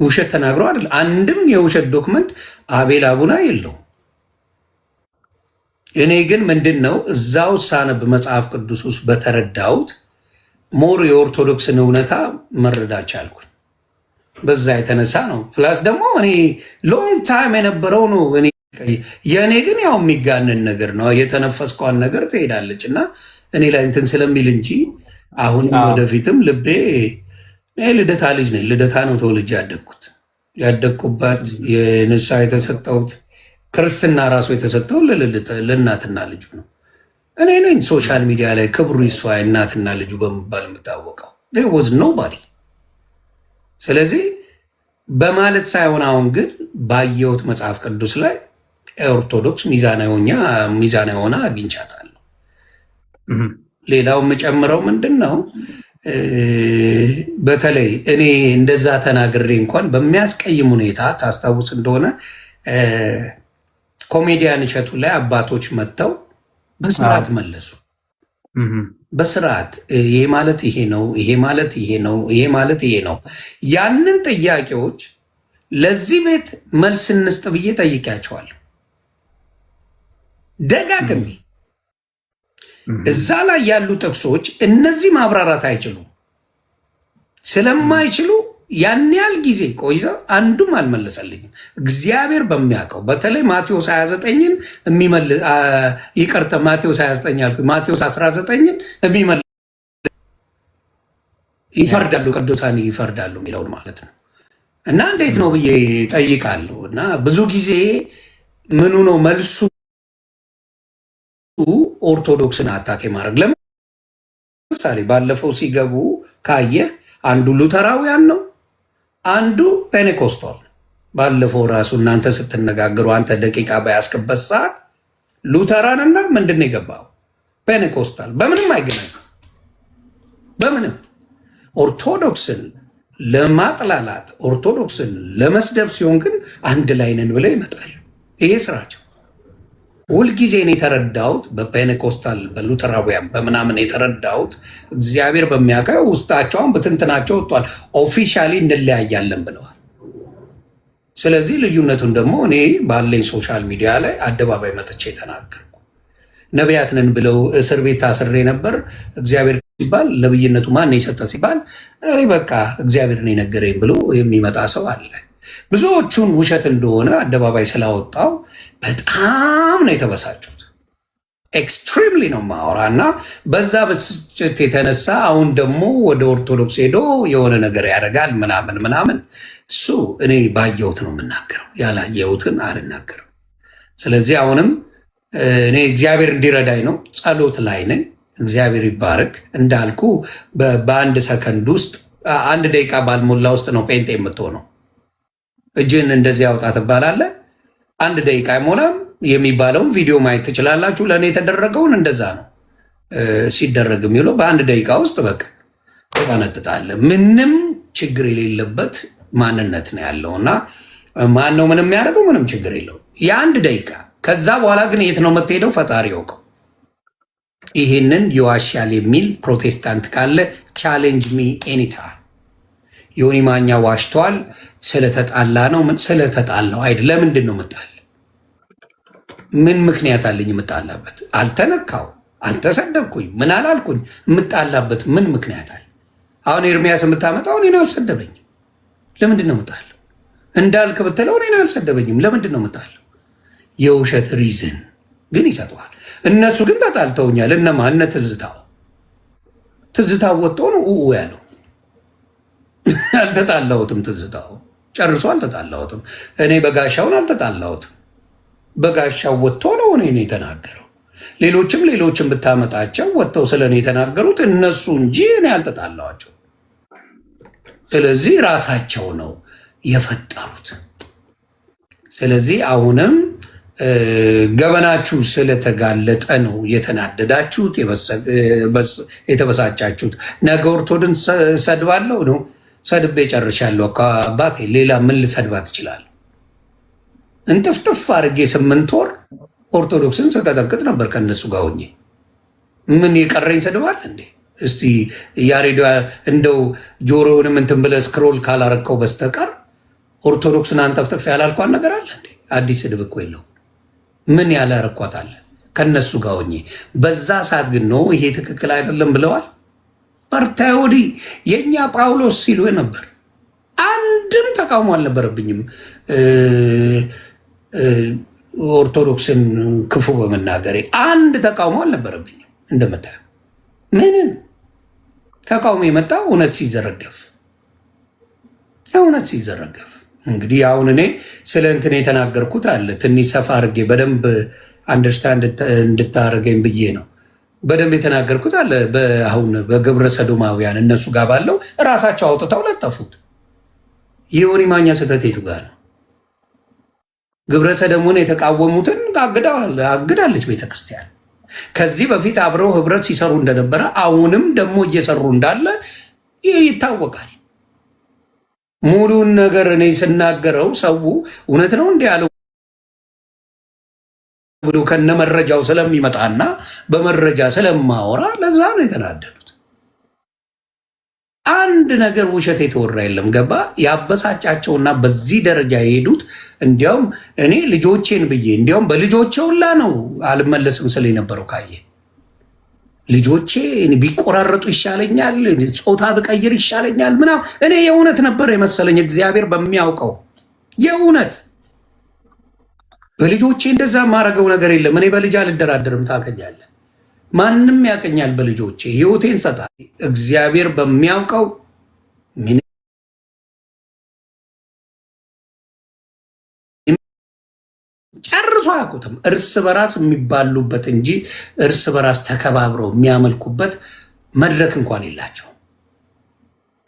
ውሸት ተናግሮ አይደል? አንድም የውሸት ዶክመንት አቤል አቡና የለው። እኔ ግን ምንድነው እዛው ሳነብ መጽሐፍ ቅዱስ ውስጥ በተረዳሁት ሞር የኦርቶዶክስን እውነታ መረዳት ቻልኩኝ። በዛ የተነሳ ነው። ፕላስ ደግሞ እኔ ሎንግ ታይም የነበረው ነው። የእኔ ግን ያው የሚጋንን ነገር ነው። የተነፈስኳን ነገር ትሄዳለች እና እኔ ላይ እንትን ስለሚል እንጂ አሁንም ወደፊትም ልቤ ልደታ ልጅ ነኝ። ልደታ ነው ተወልጄ ያደግኩባት የንስሐ የተሰጠሁት ክርስትና ራሱ የተሰጠው ለእናትና ልጁ ነው። እኔ ነኝ ሶሻል ሚዲያ ላይ ክብሩ ይስፋ እናትና ልጁ በመባል የምታወቀው ወዝ ኖባዲ። ስለዚህ በማለት ሳይሆን አሁን ግን ባየሁት መጽሐፍ ቅዱስ ላይ ኦርቶዶክስ ሚዛናዊ ሆና አግኝቻታለሁ። ሌላው የምጨምረው ምንድን ነው፣ በተለይ እኔ እንደዛ ተናግሬ እንኳን በሚያስቀይም ሁኔታ ታስታውስ እንደሆነ ኮሜዲያን እሸቱ ላይ አባቶች መጥተው በስርዓት መለሱ። በስርዓት ይሄ ማለት ይሄ ነው፣ ይሄ ማለት ይሄ ነው፣ ይሄ ማለት ይሄ ነው። ያንን ጥያቄዎች ለዚህ ቤት መልስ እንስጥ ብዬ ጠይቄያቸዋለሁ ደጋግሜ። እዛ ላይ ያሉ ጥቅሶች እነዚህ ማብራራት አይችሉም። ስለማይችሉ ያን ያህል ጊዜ ቆይታ አንዱም አልመለሰልኝም። እግዚአብሔር በሚያውቀው በተለይ ማቴዎስ 29ን ይቅርታ ማቴዎስ 29 አልኩኝ፣ ማቴዎስ 19ን የሚመልስ ይፈርዳሉ፣ ቅዱሳን ይፈርዳሉ የሚለውን ማለት ነው። እና እንዴት ነው ብዬ ጠይቃለሁ። እና ብዙ ጊዜ ምኑ ነው መልሱ ኦርቶዶክስን አታክ ማድረግ። ለምሳሌ ባለፈው ሲገቡ ካየህ አንዱ ሉተራውያን ነው፣ አንዱ ፔኔኮስታል። ባለፈው ራሱ እናንተ ስትነጋገሩ አንተ ደቂቃ ባያስክበት ሰዓት ሉተራንና ምንድን ነው የገባው ፔኔኮስታል። በምንም አይገናኙ፣ በምንም ኦርቶዶክስን ለማጥላላት ኦርቶዶክስን ለመስደብ ሲሆን ግን አንድ ላይ ነን ብለው ይመጣሉ። ይሄ ስራቸው። ሁልጊዜ ነው የተረዳሁት በፔኔኮስታል በሉተራውያን በምናምን የተረዳሁት እግዚአብሔር በሚያውቀው ውስጣቸውን በትንትናቸው ወጥቷል። ኦፊሻሊ እንለያያለን ብለዋል። ስለዚህ ልዩነቱን ደግሞ እኔ ባለኝ ሶሻል ሚዲያ ላይ አደባባይ መጥቼ ተናገርኩ። ነቢያት ነን ብለው እስር ቤት ታስሬ ነበር። እግዚአብሔር ሲባል ነብይነቱ ማን የሰጠ ሲባል በቃ እግዚአብሔር ነው የነገረኝ ብሎ የሚመጣ ሰው አለ። ብዙዎቹን ውሸት እንደሆነ አደባባይ ስላወጣው በጣም ነው የተበሳጩት። ኤክስትሪምሊ ነው ማወራ እና በዛ ብስጭት የተነሳ አሁን ደግሞ ወደ ኦርቶዶክስ ሄዶ የሆነ ነገር ያደርጋል ምናምን ምናምን። እሱ እኔ ባየሁት ነው የምናገረው፣ ያላየሁትን አልናገርም። ስለዚህ አሁንም እኔ እግዚአብሔር እንዲረዳኝ ነው፣ ጸሎት ላይ ነኝ። እግዚአብሔር ይባረክ። እንዳልኩ በአንድ ሰከንድ ውስጥ 1 ደቂቃ ባልሞላ ውስጥ ነው ጴንጤ የምትሆነው። እጅን እንደዚህ ያውጣ ትባላለህ። 1 ደቂቃ አይሞላም የሚባለውን ቪዲዮ ማየት ትችላላችሁ። ለእኔ የተደረገውን እንደዛ ነው ሲደረግ የሚውለው። በ1 ደቂቃ ውስጥ በቃ ተባነጥጣለህ። ምንም ችግር የሌለበት ማንነት ነው ያለው እና ማን ነው ምንም የሚያደርገው? ምንም ችግር የለው የ1 ደቂቃ። ከዛ በኋላ ግን የት ነው የምትሄደው? ፈጣሪ ያውቀው። ይህንን ይዋሻል የሚል ፕሮቴስታንት ካለ ቻሌንጅ ሚ ኤኒታይም። ዮኒ ማኛ ዋሽቷል ስለተጣላ ነው። ምን ስለተጣላው አይደል? ለምንድን ነው የምጣል? ምን ምክንያት አለኝ የምጣላበት? አልተነካው፣ አልተሰደብኩኝ፣ ምን አላልኩኝ። የምጣላበት ምን ምክንያት አለ? አሁን ኤርሚያስ የምታመጣው እኔን አልሰደበኝም። ለምንድን ነው የምጣለው? እንዳልክ ብትለው እኔን አልሰደበኝም። ለምንድን ነው የምጣለው? የውሸት ሪዝን ግን ይሰጠዋል። እነሱ ግን ተጣልተውኛል። እነማ እነ ትዝታው ወጥቶ ነው ያለው። አልተጣላሁትም። ትዝታው ጨርሶ አልተጣላሁትም። እኔ በጋሻውን አልተጣላሁትም። በጋሻው ወጥቶ ነው እኔ የተናገረው። ሌሎችም ብታመጣቸው ወጥተው ስለኔ የተናገሩት እነሱ እንጂ እኔ አልተጣላኋቸው። ስለዚህ ራሳቸው ነው የፈጠሩት። ነገ አሁንም ገበናችሁ ስለተጋለጠ ነው የተናደዳችሁት የተበሳጫችሁት። ነገ ኦርቶዶክስን ሰድባለሁ ነው ሰድቤ ጨርሻለሁ። አባቴ ሌላ ምን ልሰድባት እችላለሁ? እንጥፍጥፍ አድርጌ 8 ወር ኦርቶዶክስን ስቀጠቅጥ ነበር ከነሱ ጋር ሆኜ። ምን የቀረኝ ሰድባል እንዴ? እስቲ ያሬዶ እንደው ጆሮውንም እንትን ብለህ ስክሮል ካላረከው በስተቀር ኦርቶዶክስን አንጠፍጥፍ ያላልኳን ነገር አለ እንዴ? አዲስ ስድብ እኮ የለው። ምን ያለ ረኳት አለ ከነሱ ጋር ሆኜ። በዛ ሰዓት ግን ነው ይሄ ትክክል አይደለም ብለዋል። በርታ ወዲህ የእኛ ጳውሎስ ሲሉ ነበር። አንድም ተቃውሞ አልነበረብኝም ኦርቶዶክስን ክፉ በመናገሬ አንድ ተቃውሞ አልነበረብኝም። እንደምታየው ምንም ተቃውሞ የመጣው እውነት ሲዘረገፍ እንግዲህ አሁን እኔ ስለ እንትን የተናገርኩት አለ ትንሽ ሰፋ አድርጌ በደንብ አንደርስታንድ እንድታደርገኝ ብዬ ነው በደንብ የተናገርኩት አለ። አሁን በግብረ ሰዶማውያን እነሱ ጋር ባለው እራሳቸው አውጥተው ለጠፉት። የዮኒ ማኛ ስህተት የቱ ጋር ነው? ግብረ ሰዶሙን የተቃወሙትን አግዳለች ቤተክርስቲያን። ከዚህ በፊት አብረው ህብረት ሲሰሩ እንደነበረ አሁንም ደግሞ እየሰሩ እንዳለ ይታወቃል። ሙሉን ነገር እኔ ስናገረው ሰው እውነት ነው እንዲህ ያለው ብሎ ከነ መረጃው ስለሚመጣና በመረጃ ስለማወራ ለዛ ነው የተናደዱት። አንድ ነገር ውሸት የተወራ የለም። ገባ ያበሳጫቸውና በዚህ ደረጃ የሄዱት እንዲያውም እኔ ልጆቼን ብዬ እንዲያውም በልጆቼ ሁላ ነው አልመለስም ስለ የነበረው ካየ ልጆቼ ቢቆራረጡ ይሻለኛል፣ ጾታ ብቀይር ይሻለኛል ምናምን። እኔ የእውነት ነበር የመሰለኝ እግዚአብሔር በሚያውቀው የእውነት በልጆቼ እንደዛ የማደርገው ነገር የለም። እኔ በልጅ አልደራደርም። ታውቀኛለህ፣ ማንም ያቀኛል። በልጆቼ ህይወቴን ሰጣል። እግዚአብሔር በሚያውቀው ጨርሶ አያውቁትም። እርስ በራስ የሚባሉበት እንጂ እርስ በራስ ተከባብረው የሚያመልኩበት መድረክ እንኳን የላቸው።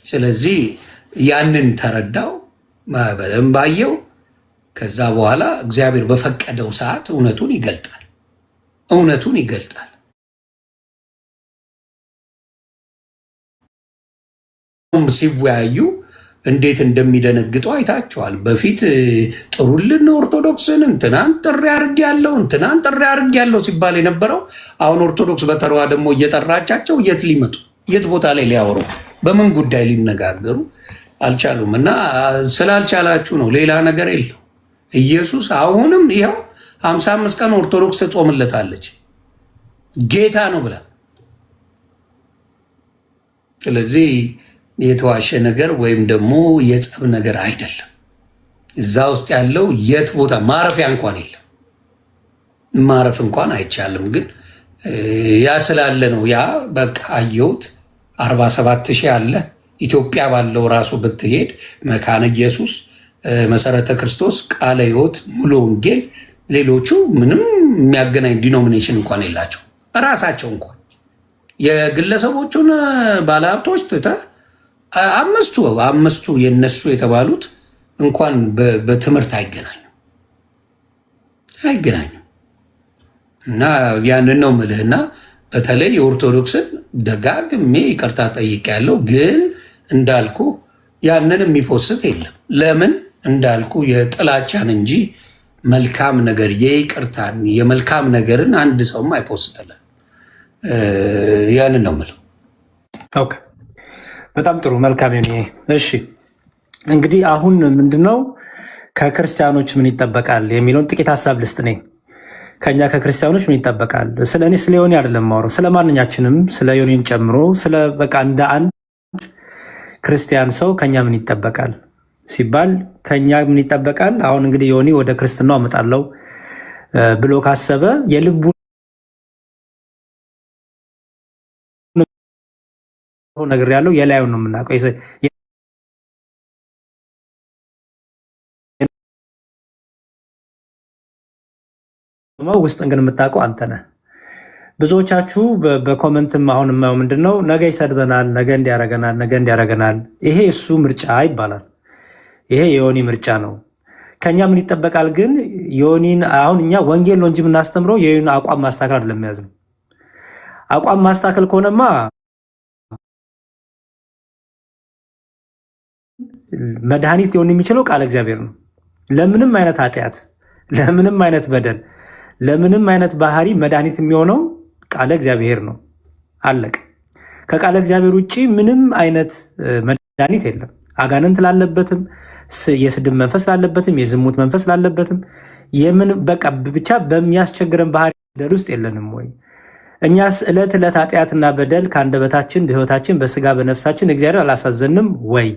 ስለዚህ ያንን ተረዳው፣ በደንብ አየው። ከዛ በኋላ እግዚአብሔር በፈቀደው ሰዓት እውነቱን ይገልጣል። ሲወያዩ እንዴት እንደሚደነግጡ አይታቸዋል። በፊት ጥሩልን ኦርቶዶክስን እንትናን ጥሪ አድርጌያለሁ ሲባል የነበረው አሁን ኦርቶዶክስ በተሯ ደግሞ እየጠራቻቸው የት ቦታ ላይ ሊያወሩ በምን ጉዳይ ሊነጋገሩ አልቻሉም። እና ስላልቻላችሁ ነው፣ ሌላ ነገር የለው። ኢየሱስ አሁንም ይኸው 55 ቀን ኦርቶዶክስ ትጾምለታለች ጌታ ነው ብላ። ስለዚህ የተዋሸ ነገር ወይም ደግሞ የጸብ ነገር አይደለም። እዛ ውስጥ ያለው የት ቦታ ማረፊያ እንኳን የለም። ማረፍ እንኳን አይቻልም። ግን ያ ስላለ ነው። ያ በቃ አየሁት 47,000 አለ። ኢትዮጵያ ባለው ራሱ ብትሄድ መካነ ኢየሱስ፣ መሰረተ ክርስቶስ፣ ቃለ ሕይወት፣ ሙሉ ወንጌል፣ ሌሎቹ ምንም የሚያገናኝ ዲኖሚኔሽን እንኳን የላቸው። ራሳቸው እንኳን የግለሰቦቹን ባለሀብቶች ትተህ አምስቱ የነሱ የተባሉት እንኳን በትምህርት አይገናኙም። እና ያንን ነው ምልህና በተለይ የኦርቶዶክስን ደጋግሜ ይቅርታ ጠይቄያለሁ። ግን እንዳልኩ ያንን የሚፖስት የለም። ለምን እንዳልኩ የጥላቻን እንጂ መልካም ነገር የይቅርታን የመልካም ነገርን አንድ ሰውም አይፖስትልን። ያንን ነው ምለው። ኦኬ፣ በጣም ጥሩ መልካም። እሺ እንግዲህ አሁን ምንድነው ከክርስቲያኖች ምን ይጠበቃል የሚለውን ጥቂት ሀሳብ ልስጥ። ነኝ ከኛ ከክርስቲያኖች ምን ይጠበቃል? ስለ እኔ ስለ ዮኒ አይደለም ማውራው፣ ስለ ማንኛችንም፣ ስለ ዮኒን ጨምሮ ስለ በቃ እንደ አንድ ክርስቲያን ሰው ከኛ ምን ይጠበቃል ሲባል ከኛ ምን ይጠበቃል? አሁን እንግዲህ ዮኒ ወደ ክርስትናው አመጣለሁ ብሎ ካሰበ የልቡ ነገር ያለው የላዩን ነው የምናውቀው። ውስጥን ግን የምታውቀው አንተ ነህ። ብዙዎቻችሁ በኮመንትም አሁን የማየው ምንድነው ነገ ይሰድበናል፣ ነገ እንዲያረገናል። ይሄ እሱ ምርጫ ይባላል። ይሄ የዮኒ ምርጫ ነው። ከኛ ምን ይጠበቃል ግን? ዮኒን አሁን እኛ ወንጌል ነው እንጂ የምናስተምረው የዮኒ አቋም ማስተካከል አይደለም የሚያዝ ነው። አቋም ማስተካከል ከሆነማ መድኃኒት ሊሆን የሚችለው ቃለ እግዚአብሔር ነው። ለምንም አይነት ኃጢአት፣ ለምንም አይነት በደል፣ ለምንም አይነት ባህሪ መድኃኒት የሚሆነው ቃለ እግዚአብሔር ነው። አለቅ። ከቃለ እግዚአብሔር ውጭ ምንም አይነት መድኃኒት የለም። አጋንንት ላለበትም፣ የስድብ መንፈስ ላለበትም፣ የዝሙት መንፈስ ላለበትም የምን በቃ ብቻ በሚያስቸግረን ባህሪ በደል ውስጥ የለንም ወይ? እኛስ ዕለት ዕለት ኃጢአትና በደል ከአንደበታችን በሕይወታችን በስጋ በነፍሳችን እግዚአብሔር አላሳዘንም ወይ?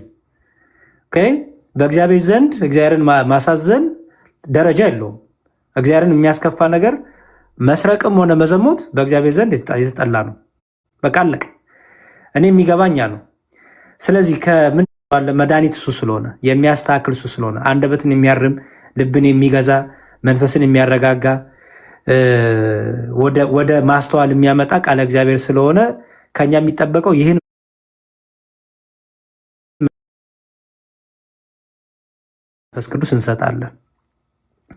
በእግዚአብሔር ዘንድ እግዚአብሔርን ማሳዘን ደረጃ የለውም። እግዚአብሔርን የሚያስከፋ ነገር መስረቅም ሆነ መዘሞት በእግዚአብሔር ዘንድ የተጠላ ነው። በቃ አለቀ። እኔ የሚገባኛ ነው። ስለዚህ ከምን መድኃኒት እሱ ስለሆነ የሚያስተካክል እሱ ስለሆነ አንደበትን የሚያርም ልብን የሚገዛ መንፈስን የሚያረጋጋ ወደ ማስተዋል የሚያመጣ ቃለ እግዚአብሔር ስለሆነ ከኛ የሚጠበቀው ይህን መንፈስ ቅዱስ እንሰጣለን።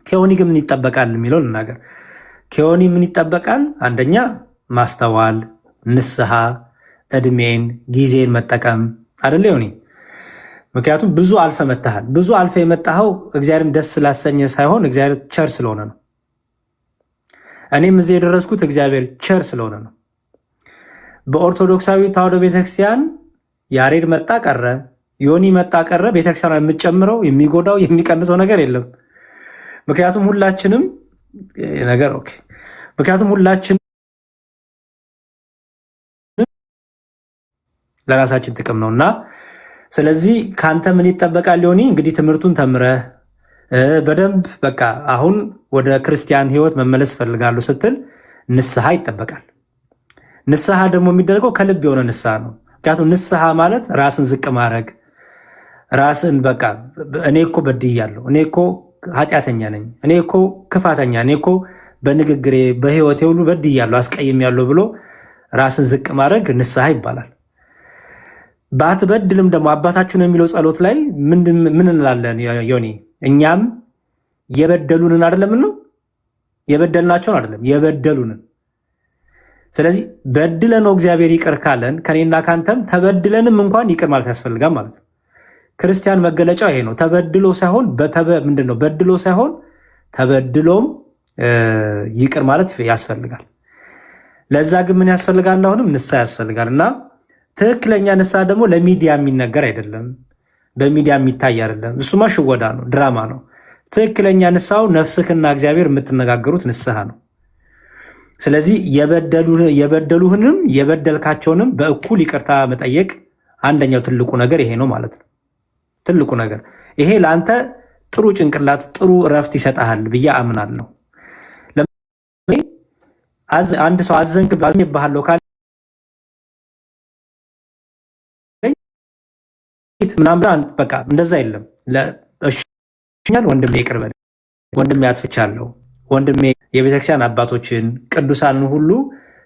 ከዮኒ ግን ምን ይጠበቃል የሚለውን እናገር። ከዮኒ ምን ይጠበቃል? አንደኛ ማስተዋል፣ ንስሐ፣ እድሜን ጊዜን መጠቀም አይደለ ዮኒ? ምክንያቱም ብዙ አልፈ መጥተሃል። ብዙ አልፈ የመጣኸው እግዚአብሔርን ደስ ስላሰኘ ሳይሆን እግዚአብሔር ቸር ስለሆነ ነው። እኔም እዚህ የደረስኩት እግዚአብሔር ቸር ስለሆነ ነው። በኦርቶዶክሳዊ ተዋሕዶ ቤተክርስቲያን ያሬድ መጣ ቀረ፣ ዮኒ መጣ ቀረ፣ ቤተክርስቲያን የምትጨምረው የሚጎዳው የሚቀንሰው ነገር የለም። ምክንያቱም ሁላችንም ለራሳችን ጥቅም ነው እና ስለዚህ ከአንተ ምን ይጠበቃል? ዮኒ እንግዲህ ትምህርቱን ተምረህ በደንብ በቃ አሁን ወደ ክርስቲያን ሕይወት መመለስ እፈልጋለሁ ስትል ንስሐ ይጠበቃል። ንስሐ ደግሞ የሚደረገው ከልብ የሆነ ንስሐ ነው። ምክንያቱም ንስሐ ማለት ራስን ዝቅ ማድረግ፣ ራስን በቃ እኔ እኮ በድያለሁ፣ እኔ እኮ ኃጢአተኛ ነኝ፣ እኔ እኮ ክፋተኛ፣ እኔ እኮ በንግግሬ በሕይወቴ ሁሉ በድያለሁ፣ አስቀይሜያለሁ ብሎ ራስን ዝቅ ማድረግ ንስሐ ይባላል። ባትበድልም ደግሞ አባታችን የሚለው ጸሎት ላይ ምን እንላለን ዮኒ? እኛም የበደሉንን አይደለም ነው የበደልናቸውን አይደለም የበደሉንን። ስለዚህ በድለነው እግዚአብሔር ይቅር ካለን ከኔና ካንተም ተበድለንም እንኳን ይቅር ማለት ያስፈልጋል ማለት ነው። ክርስቲያን መገለጫው ይሄ ነው። ተበድሎ ሳይሆን ምንድነው? በድሎ ሳይሆን ተበድሎም ይቅር ማለት ያስፈልጋል። ለዛ ግን ምን ያስፈልጋል? አሁንም ንስሐ ያስፈልጋል። እና ትክክለኛ ንስሐ ደግሞ ለሚዲያ የሚነገር አይደለም፣ በሚዲያ የሚታይ አይደለም። እሱማ ሽወዳ ነው፣ ድራማ ነው። ትክክለኛ ንስሐው ነፍስህና እግዚአብሔር የምትነጋገሩት ንስሐ ነው። ስለዚህ የበደሉህንም የበደልካቸውንም በእኩል ይቅርታ መጠየቅ አንደኛው ትልቁ ነገር ይሄ ነው ማለት ነው። ትልቁ ነገር ይሄ ለአንተ ጥሩ ጭንቅላት፣ ጥሩ እረፍት ይሰጣል ብዬ አምናለሁ። አንድ ሰው አዝኜብሃለሁ ካለ ምናምን በቃ እንደዛ የለም። ወንድሜ ይቅር በለኝ፣ ወንድሜ አጥፍቻለሁ፣ ወንድሜ የቤተክርስቲያን አባቶችን ቅዱሳንን ሁሉ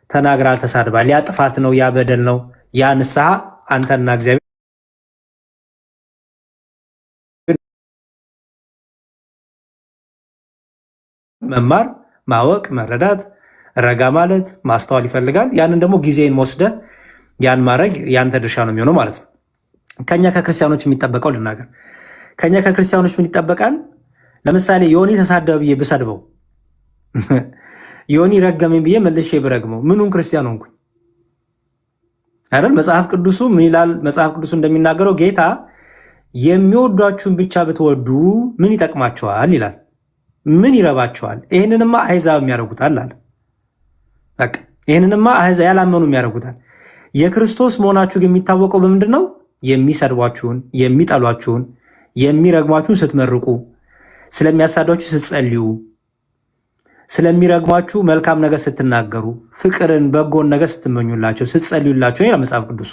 ተናግራል፣ ተሳድባል፣ ያ ጥፋት ነው፣ ያ በደል ነው። ያ ንስሐ አንተና እግዚአብሔር መማር፣ ማወቅ፣ መረዳት፣ ረጋ ማለት፣ ማስተዋል ይፈልጋል። ያንን ደግሞ ጊዜን ወስደህ ያን ማድረግ ያንተ ድርሻ ነው የሚሆነው ማለት ነው። ከኛ ከክርስቲያኖች የሚጠበቀው ልናገር። ከኛ ከክርስቲያኖች ምን ይጠበቃል? ለምሳሌ ዮኒ ተሳደበ ብዬ ብሰድበው፣ ዮኒ ረገመኝ ብዬ መልሼ ብረግመው ምኑን ክርስቲያን ሆንኩኝ አይደል? መጽሐፍ ቅዱሱ ምን ይላል? መጽሐፍ ቅዱሱ እንደሚናገረው ጌታ የሚወዷችሁን ብቻ ብትወዱ ምን ይጠቅማቸዋል ይላል። ምን ይረባቸዋል? ይህንንማ አሕዛብ የሚያደርጉታል አለ። በቃ ይህንንማ አሕዛብ ያላመኑ የሚያደርጉታል። የክርስቶስ መሆናችሁ የሚታወቀው በምንድን ነው? የሚሰድቧችሁን፣ የሚጠሏችሁን፣ የሚረግሟችሁን ስትመርቁ፣ ስለሚያሳዷችሁ ስትጸልዩ፣ ስለሚረግሟችሁ መልካም ነገር ስትናገሩ፣ ፍቅርን፣ በጎን ነገር ስትመኙላቸው፣ ስትጸልዩላቸው ይላል መጽሐፍ ቅዱሱ።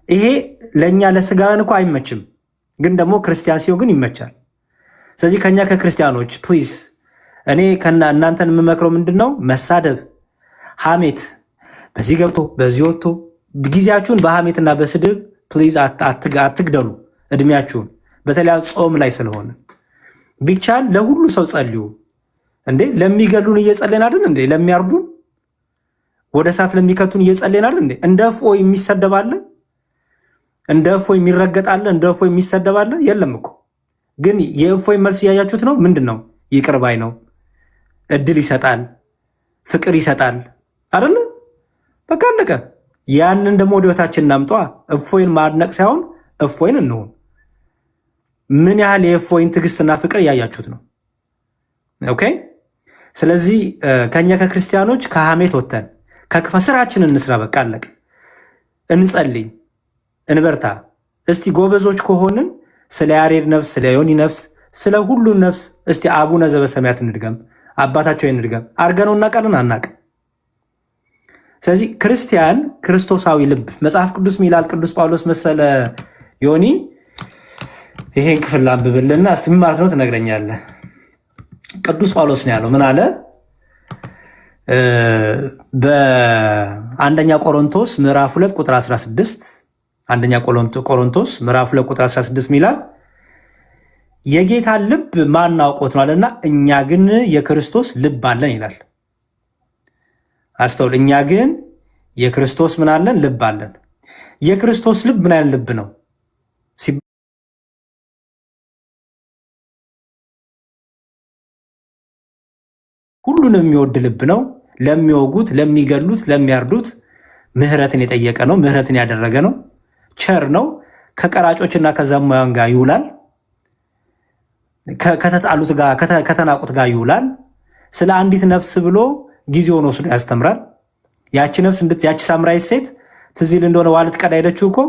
ይሄ ለእኛ ለስጋውያን እኮ አይመችም፣ ግን ደግሞ ክርስቲያን ሲሆን ግን ይመቻል። ስለዚህ ከኛ ከክርስቲያኖች ፕሊዝ እኔ እናንተን የምመክረው ምንድን ነው? መሳደብ፣ ሐሜት፣ በዚህ ገብቶ በዚህ ወጥቶ ጊዜያችሁን በሐሜትና በስድብ ፕሊዝ አትግደሉ እድሜያችሁን። በተለይ ጾም ላይ ስለሆነ ቢቻል ለሁሉ ሰው ጸልዩ። እንዴ ለሚገሉን እየጸለይን አይደል እንዴ? ለሚያርዱን ወደ እሳት ለሚከቱን እየጸለይን አይደል እንዴ? እንደ እፎይ የሚሰደባለ? እንደ እፎይ የሚረገጣለ? እንደ እፎይ የሚሰደባለ? የለም እኮ። ግን የእፎይ መልስ እያያችሁት ነው። ምንድን ነው? ይቅር ባይ ነው፣ እድል ይሰጣል፣ ፍቅር ይሰጣል አይደለ? በቃ አለቀ። ያንን ደግሞ ወደ ህይወታችን እናምጧ። እፎይን ማድነቅ ሳይሆን እፎይን እንሁን። ምን ያህል የእፎይን ትዕግስትና ፍቅር እያያችሁት ነው። ኦኬ። ስለዚህ ከኛ ከክርስቲያኖች ከሐሜት ወተን ስራችንን እንስራ። በቃ አለቅ። እንጸልይ፣ እንበርታ። እስቲ ጎበዞች ከሆንን ስለ ያሬድ ነፍስ፣ ስለ ዮኒ ነፍስ፣ ስለ ሁሉ ነፍስ እስቲ አቡነ ዘበሰማያት እንድገም፣ አባታቸው እንድገም። አርገነው እናውቃለን አናውቅም? ስለዚህ ክርስቲያን ክርስቶሳዊ ልብ መጽሐፍ ቅዱስ ሚላል ቅዱስ ጳውሎስ መሰለ ዮኒ ይሄን ክፍል ላንብብልና እስቲ ምን ማለት ነው ትነግረኛለህ? ቅዱስ ጳውሎስ ነው ያለው። ምን አለ? በአንደኛ ቆሮንቶስ ምዕራፍ 2 ቁጥር 16 አንደኛ ቆሮንቶስ ምዕራፍ 2 ቁጥር 16 ሚላል የጌታን ልብ ማን አውቆት ነው አለና እኛ ግን የክርስቶስ ልብ አለን ይላል። አስተውል። እኛ ግን የክርስቶስ ምን አለን? ልብ አለን። የክርስቶስ ልብ ምን አይነት ልብ ነው? ሁሉንም የሚወድ ልብ ነው። ለሚወጉት፣ ለሚገሉት፣ ለሚያርዱት ምህረትን የጠየቀ ነው። ምህረትን ያደረገ ነው። ቸር ነው። ከቀራጮችና ከዘማውያን ጋር ይውላል። ከተጣሉት ጋር ከተናቁት ጋር ይውላል። ስለ አንዲት ነፍስ ብሎ ጊዜውን ወስዶ ያስተምራል። ያቺ ነፍስ ያቺ ሳምራዊት ሴት ትዝ ይል እንደሆነ ውሃ ልትቀዳ ሄደችው እኮ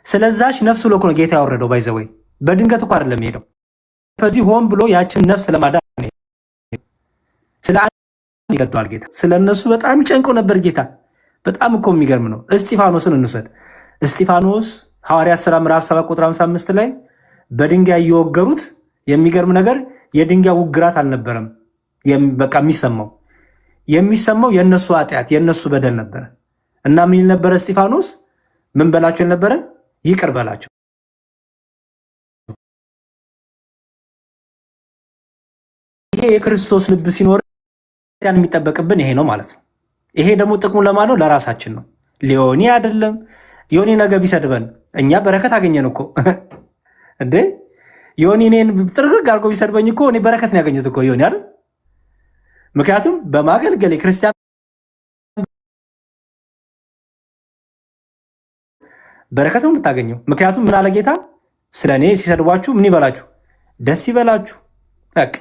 ስለዛች ነፍስ ብሎ እኮ ነው ጌታ ያወረደው። ባይዘወይ በድንገት እኮ አይደለም ሄደው፣ ከዚህ ሆን ብሎ ያችን ነፍስ ለማዳን ስለ አንድ ይገደዋል ጌታ። ስለ እነሱ በጣም ይጨንቀው ነበር ጌታ። በጣም እኮ የሚገርም ነው። እስጢፋኖስን እንውሰድ። እስጢፋኖስ ሐዋርያት ሥራ ምዕራፍ 7 ቁጥር 55 ላይ በድንጋይ እየወገሩት የሚገርም ነገር የድንጋይ ውግራት አልነበረም። በቃ የሚሰማው የእነሱ ኃጢአት የእነሱ በደል ነበረ። እና ምን ይል ነበረ እስጢፋኖስ? ምን በላቸው ነበረ? ይቅር በላቸው። ይሄ የክርስቶስ ልብ ሲኖር ያን የሚጠበቅብን ይሄ ነው ማለት ነው። ይሄ ደግሞ ጥቅሙ ለማን ነው? ለራሳችን ነው። ሊዮኒ አይደለም። ዮኒ ነገ ቢሰድበን እኛ በረከት አገኘን እኮ እንዴ። ዮኒ እኔን ጥርግ አድርጎ ቢሰድበኝ እኮ እኔ በረከት ነው ያገኘሁት እኮ ዮኒ አይደል? ምክንያቱም በማገልገል የክርስቲያን በረከት ነው የምታገኘው። ምክንያቱም ምን አለ ጌታ? ስለ እኔ ሲሰድቧችሁ ምን ይበላችሁ? ደስ ይበላችሁ። በቃ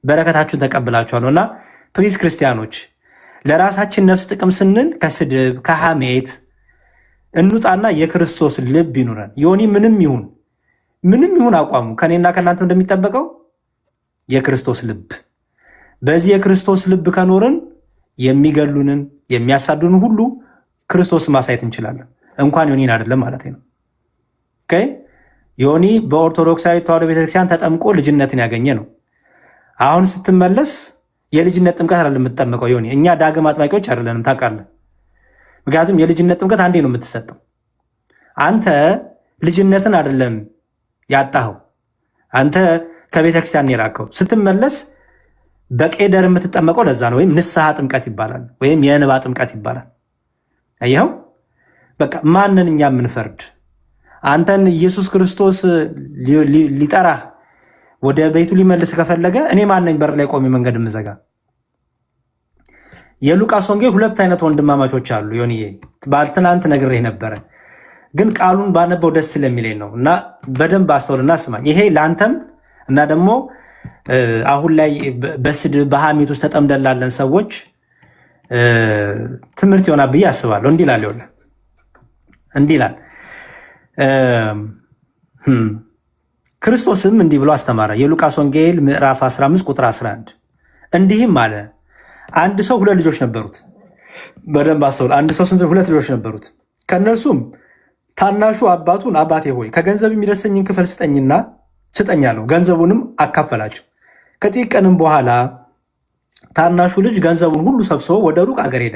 በረከታችሁን ተቀብላችኋል ነው። እና ፕሊዝ ክርስቲያኖች ለራሳችን ነፍስ ጥቅም ስንል ከስድብ ከሐሜት እንውጣና የክርስቶስ ልብ ይኑረን። ዮኒ ምንም ይሁን አቋሙ ከኔና ከእናንተ እንደሚጠበቀው የክርስቶስ ልብ። በዚህ የክርስቶስ ልብ ከኖርን የሚገሉንን የሚያሳዱንን ሁሉ ክርስቶስ ማሳየት እንችላለን። እንኳን ዮኒን አይደለም ማለት ነው። ኦኬ። ዮኒ በኦርቶዶክሳዊ ተዋሕዶ ቤተክርስቲያን ተጠምቆ ልጅነትን ያገኘ ነው። አሁን ስትመለስ የልጅነት ጥምቀት አይደለም የምትጠመቀው ዮኒ። እኛ ዳግም አጥማቂዎች አይደለንም ታውቃለህ። ምክንያቱም የልጅነት ጥምቀት አንዴ ነው የምትሰጠው። አንተ ልጅነትን አይደለም ያጣኸው፣ አንተ ከቤተክርስቲያን የራከው። ስትመለስ በቄደር የምትጠመቀው ለዛ ነው። ወይም ንስሐ ጥምቀት ይባላል፣ ወይም የእንባ ጥምቀት ይባላል። አየኸው? በቃ ማንን እኛ የምንፈርድ? አንተን ኢየሱስ ክርስቶስ ሊጠራህ ወደ ቤቱ ሊመልስ ከፈለገ እኔ ማነኝ በር ላይ ቆሜ መንገድ የምዘጋ? የሉቃስ ወንጌል 2 አይነት ወንድማማቾች አሉ። ዮኒዬ ባልትናንት ነግሬህ ነበረ፣ ግን ቃሉን ባነበው ደስ ስለሚለኝ ነው። እና በደንብ አስተውልና ስማኝ። ይሄ ለአንተም እና ደግሞ አሁን ላይ በስድብ በሐሜት ውስጥ ተጠምደላለን ሰዎች ትምህርት ይሆናል ብዬ አስባለሁ። እንዲህ ይላል ክርስቶስም እንዲህ ብሎ አስተማረ። የሉቃስ ወንጌል ምዕራፍ 15 ቁጥር 11 እንዲህም አለ፣ አንድ ሰው 2 ልጆች ነበሩት። በደንብ አስተውል። አንድ ሰው 2 ልጆች ነበሩት። ከእነርሱም ታናሹ አባቱን አባቴ ሆይ ከገንዘብ የሚደርሰኝን ክፍል ስጠኝ አለው። ገንዘቡንም አካፈላቸው። ከጥቂት ቀንም በኋላ ታናሹ ልጅ ገንዘቡን ሁሉ ሰብስቦ ወደ ሩቅ አገር ሄደ።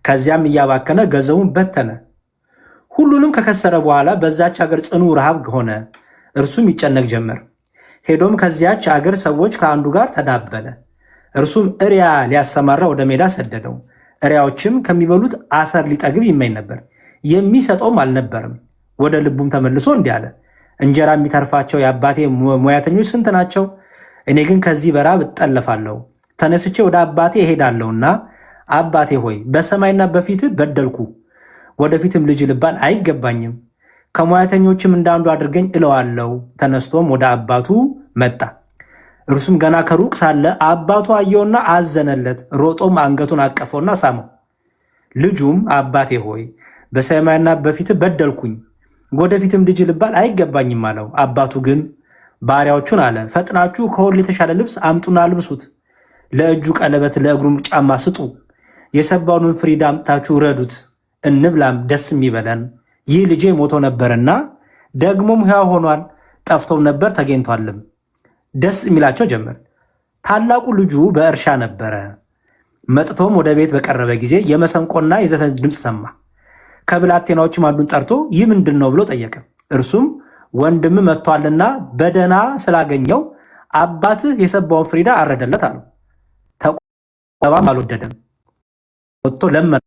ከዚያም እያባከነ ገንዘቡን በተነ። ሁሉንም ከከሰረ በኋላ በዛች አገር ጽኑ ረሃብ ሆነ። እርሱም ይጨነቅ ጀመር። ሄዶም ከዚያች አገር ሰዎች ከአንዱ ጋር ተዳበለ። እርሱም እሪያ ሊያሰማራ ወደ ሜዳ ሰደደው። እሪያዎችም ከሚበሉት አሰር ሊጠግብ ይመኝ ነበር፣ የሚሰጠውም አልነበርም። ወደ ልቡም ተመልሶ እንዲህ አለ፣ እንጀራ የሚተርፋቸው የአባቴ ሙያተኞች ስንት ናቸው? እኔ ግን ከዚህ በራብ እጠለፋለሁ። ተነስቼ ወደ አባቴ እሄዳለሁና አባቴ ሆይ በሰማይና በፊትህ በደልኩ፣ ወደፊትም ልጅ ልባል አይገባኝም። ከሙያተኞችም እንዳንዱ አድርገኝ እለዋለሁ። ተነስቶም ወደ አባቱ መጣ። እርሱም ገና ከሩቅ ሳለ አባቱ አየውና አዘነለት። ሮጦም አንገቱን አቀፈውና ሳመው። ልጁም አባቴ ሆይ በሰማይና በፊት በደልኩኝ፣ ወደፊትም ልጅ ልባል አይገባኝም አለው። አባቱ ግን ባሪያዎቹን አለ፣ ፈጥናችሁ ከሁሉ የተሻለ ልብስ አምጡና አልብሱት፣ ለእጁ ቀለበት ለእግሩም ጫማ ስጡ፣ የሰባውንም ፍሪዳ አምጥታችሁ ረዱት፣ እንብላም ደስም ይበለን። ይህ ልጄ ሞቶ ነበርና ደግሞም ሕያው ሆኗል፣ ጠፍቶም ነበር ተገኝቷልም። ደስ የሚላቸው ጀመር። ታላቁ ልጁ በእርሻ ነበረ። መጥቶም ወደ ቤት በቀረበ ጊዜ የመሰንቆና የዘፈን ድምፅ ሰማ። ከብላቴናዎችም አንዱን ጠርቶ ይህ ምንድን ነው ብሎ ጠየቀ። እርሱም ወንድም መጥቷልና በደህና ስላገኘው አባትህ የሰባውን ፍሪዳ አረደለት አለው። ተቆባም አልወደደም። ወጥቶ ለመነው።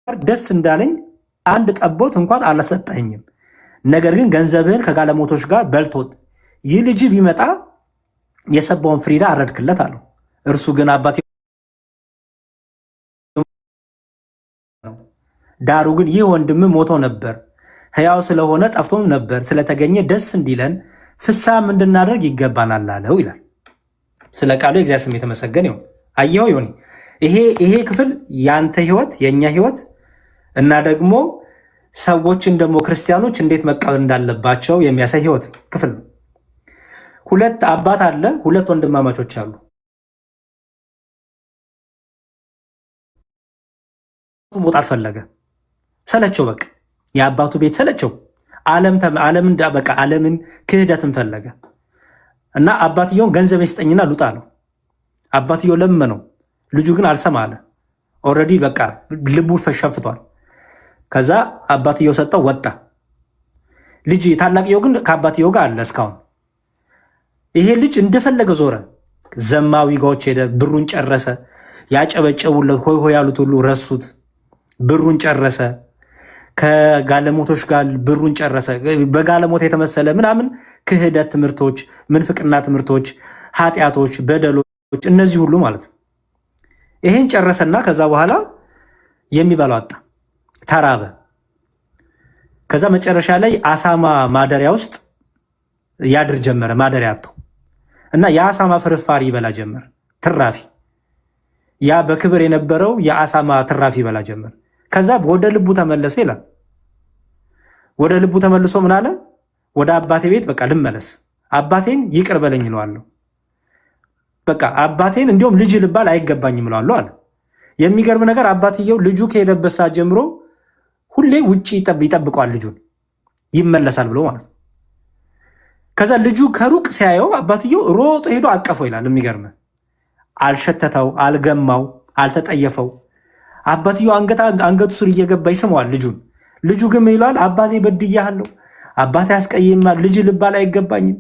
ደስ እንዳለኝ አንድ ጠቦት እንኳን አላሰጠኝም። ነገር ግን ገንዘብህን ከጋለሞቶች ጋር በልቶት ይህ ልጅ ቢመጣ የሰባውን ፍሪዳ አረድክለት አለው። እርሱ ግን አባቴ ዳሩ ግን ይህ ወንድም ሞቶ ነበር፣ ሕያው ስለሆነ ጠፍቶም ነበር፣ ስለተገኘ ደስ እንዲለን ፍስሐም እንድናደርግ ይገባናል አለው ይላል። ስለ ቃሉ የእግዚአብሔር ስም የተመሰገነ ይሁን። አየኸው ይሁን። ይሄ ክፍል ያንተ ህይወት የእኛ ህይወት እና ደግሞ ሰዎችን ደግሞ ክርስቲያኖች እንዴት መቀበል እንዳለባቸው የሚያሳይ ህይወት ክፍል ነው። ሁለት አባት አለ፣ ሁለት ወንድማማቾች አሉ። መውጣት ፈለገ፣ ሰለቸው። በቃ የአባቱ ቤት ሰለቸው። ዓለምን ክህደትን ፈለገ እና አባትየውን ገንዘብ ይስጠኝና ልውጣ አለው። አባትየው ለመነው፣ ልጁ ግን አልሰማ አለ። ኦልሬዲ በቃ ልቡ ሸፍቷል። ከዛ አባትየው ሰጠው፣ ወጣ። ልጅ ታላቅየው ግን ከአባትየው ጋር አለ እስካሁን። ይሄ ልጅ እንደፈለገ ዞረ። ዘማዊ ጋዎች ሄደ፣ ብሩን ጨረሰ። ያጨበጨቡለት ሆይ ሆይ ያሉት ሁሉ ረሱት። ብሩን ጨረሰ። ከጋለሞቶች ጋር ብሩን ጨረሰ። በጋለሞት የተመሰለ ምናምን ክህደት ትምህርቶች፣ ምንፍቅና ትምህርቶች፣ ኃጢአቶች፣ በደሎች፣ እነዚህ ሁሉ ማለት ነው። ይሄን ጨረሰና ከዛ በኋላ የሚበላው አጣ፣ ተራበ። ከዛ መጨረሻ ላይ አሳማ ማደሪያ ውስጥ ያድር ጀመረ። ማደሪያ አጥቶ እና የአሳማ ፍርፋሪ ይበላ ጀመር፣ ትራፊ። ያ በክብር የነበረው የአሳማ ትራፊ ይበላ ጀመር። ከዛ ወደ ልቡ ተመለሰ ይላል። ወደ ልቡ ተመልሶ ምን አለ? ወደ አባቴ ቤት በቃ ልመለስ፣ አባቴን ይቅር በለኝ እለዋለሁ። በቃ አባቴን እንዲሁም ልጅ ልባል አይገባኝም እለዋለሁ አለ። የሚገርም ነገር አባትየው ልጁ ከሄደበት ሰዓት ጀምሮ ሁሌ ውጭ ይጠብቀዋል፣ ልጁን ይመለሳል ብሎ ማለት ነው። ከዛ ልጁ ከሩቅ ሲያየው አባትየው ሮጦ ሄዶ አቀፈው ይላል። የሚገርም አልሸተተው፣ አልገማው፣ አልተጠየፈው። አባትየው አንገቱ ስር እየገባ ይስመዋል ልጁን። ልጁ ግን ይለዋል፣ አባቴ በድያለሁ፣ አባቴ ያስቀይማል፣ ልጅ ልባል አይገባኝም፣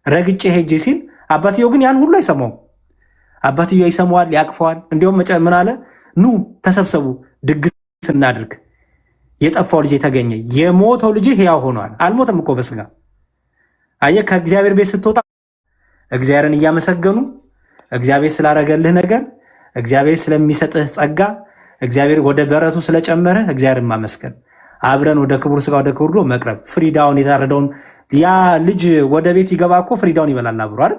ረግጬ ሄጄ ሲል አባትየው ግን ያን ሁሉ አይሰማውም። አባትየው ይሰማዋል፣ ያቅፈዋል። እንዲሁም ምን አለ? ኑ ተሰብሰቡ፣ ድግስ እናድርግ፣ የጠፋው ልጅ የተገኘ፣ የሞተው ልጅ ሕያው ሆኗል። አልሞተም እኮ በስጋ። አየህ፣ ከእግዚአብሔር ቤት ስትወጣ እግዚአብሔርን እያመሰገኑ እግዚአብሔር ስላረገልህ ነገር፣ እግዚአብሔር ስለሚሰጥህ ጸጋ፣ እግዚአብሔር ወደ በረቱ ስለጨመረ እግዚአብሔርን ማመስገን፣ አብረን ወደ ክቡር ስጋ ወደ ክቡር መቅረብ፣ ፍሪዳውን የታረደውን ያ ልጅ ወደ ቤቱ ይገባ እኮ ፍሪዳውን ይበላል አብሮ አይደል?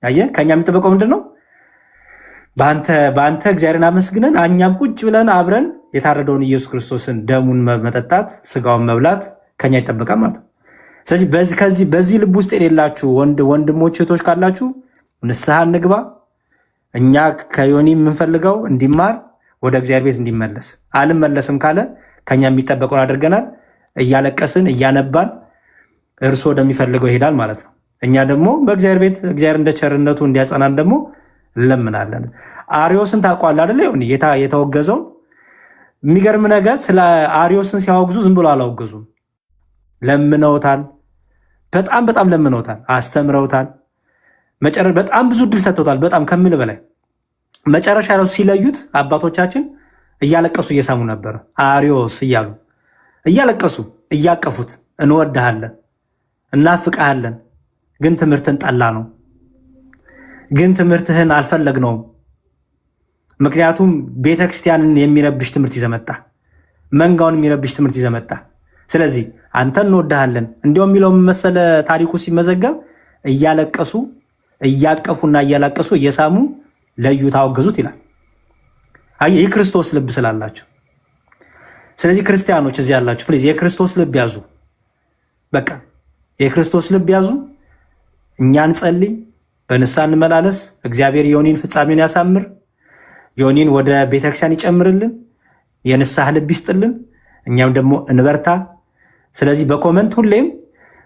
አየህ፣ ከኛ የሚጠበቀው ምንድን ነው? በአንተ እግዚአብሔርን አመስግነን እኛም ቁጭ ብለን አብረን የታረደውን ኢየሱስ ክርስቶስን ደሙን መጠጣት፣ ስጋውን መብላት ከኛ ይጠበቃል ማለት ነው። ስለዚህ በዚህ ልብ ውስጥ የሌላችሁ ወንድሞች እህቶች ካላችሁ ንስሐ እንግባ። እኛ ከዮኒ የምንፈልገው እንዲማር፣ ወደ እግዚአብሔር ቤት እንዲመለስ። አልመለስም ካለ ከኛ የሚጠበቀውን አድርገናል። እያለቀስን እያነባን እርሱ ወደሚፈልገው ይሄዳል ማለት ነው። እኛ ደግሞ በእግዚአብሔር ቤት እግዚአብሔር እንደ ቸርነቱ እንዲያጸናን ደግሞ እንለምናለን። አርዮስን ታውቀዋለህ አይደለ? የተወገዘው የሚገርም ነገር፣ ስለ አርዮስን ሲያወግዙ ዝም ብሎ አላወገዙም። ለምነውታል፣ በጣም ለምነውታል፣ አስተምረውታል። በጣም ብዙ እድል ሰጥተውታል፣ በጣም ከምል በላይ። መጨረሻ ላይ ሲለዩት አባቶቻችን እያለቀሱ እየሳሙ ነበር። አርዮስ እያሉ እያለቀሱ እያቀፉት፣ እንወድሃለን፣ እናፍቅሃለን፣ ግን ትምህርትን ጠላ ነው። ግን ትምህርትህን አልፈለግነውም። ምክንያቱም ቤተክርስቲያንን የሚረብሽ ትምህርት ይዘመጣ፣ መንጋውን የሚረብሽ ትምህርት ይዘመጣ። ስለዚህ አንተ እንወድሃለን። እንዲያውም የሚለው መሰለ ታሪኩ ሲመዘገብ እያለቀሱ እያቀፉና እያላቀሱ እየሳሙ ለዩት፣ አወገዙት ይላል። አየህ፣ የክርስቶስ ልብ ስላላቸው። ስለዚህ ክርስቲያኖች እዚህ ያላችሁ ፕሊዝ የክርስቶስ ልብ ያዙ። በቃ የክርስቶስ ልብ ያዙ። እኛ እንጸልይ፣ በንስሐ እንመላለስ። እግዚአብሔር ዮኒን ፍጻሜን ያሳምር፣ ዮኒን ወደ ቤተክርስቲያን ይጨምርልን፣ የንስሐ ልብ ይስጥልን። እኛም ደግሞ እንበርታ። ስለዚህ በኮመንት ሁሌም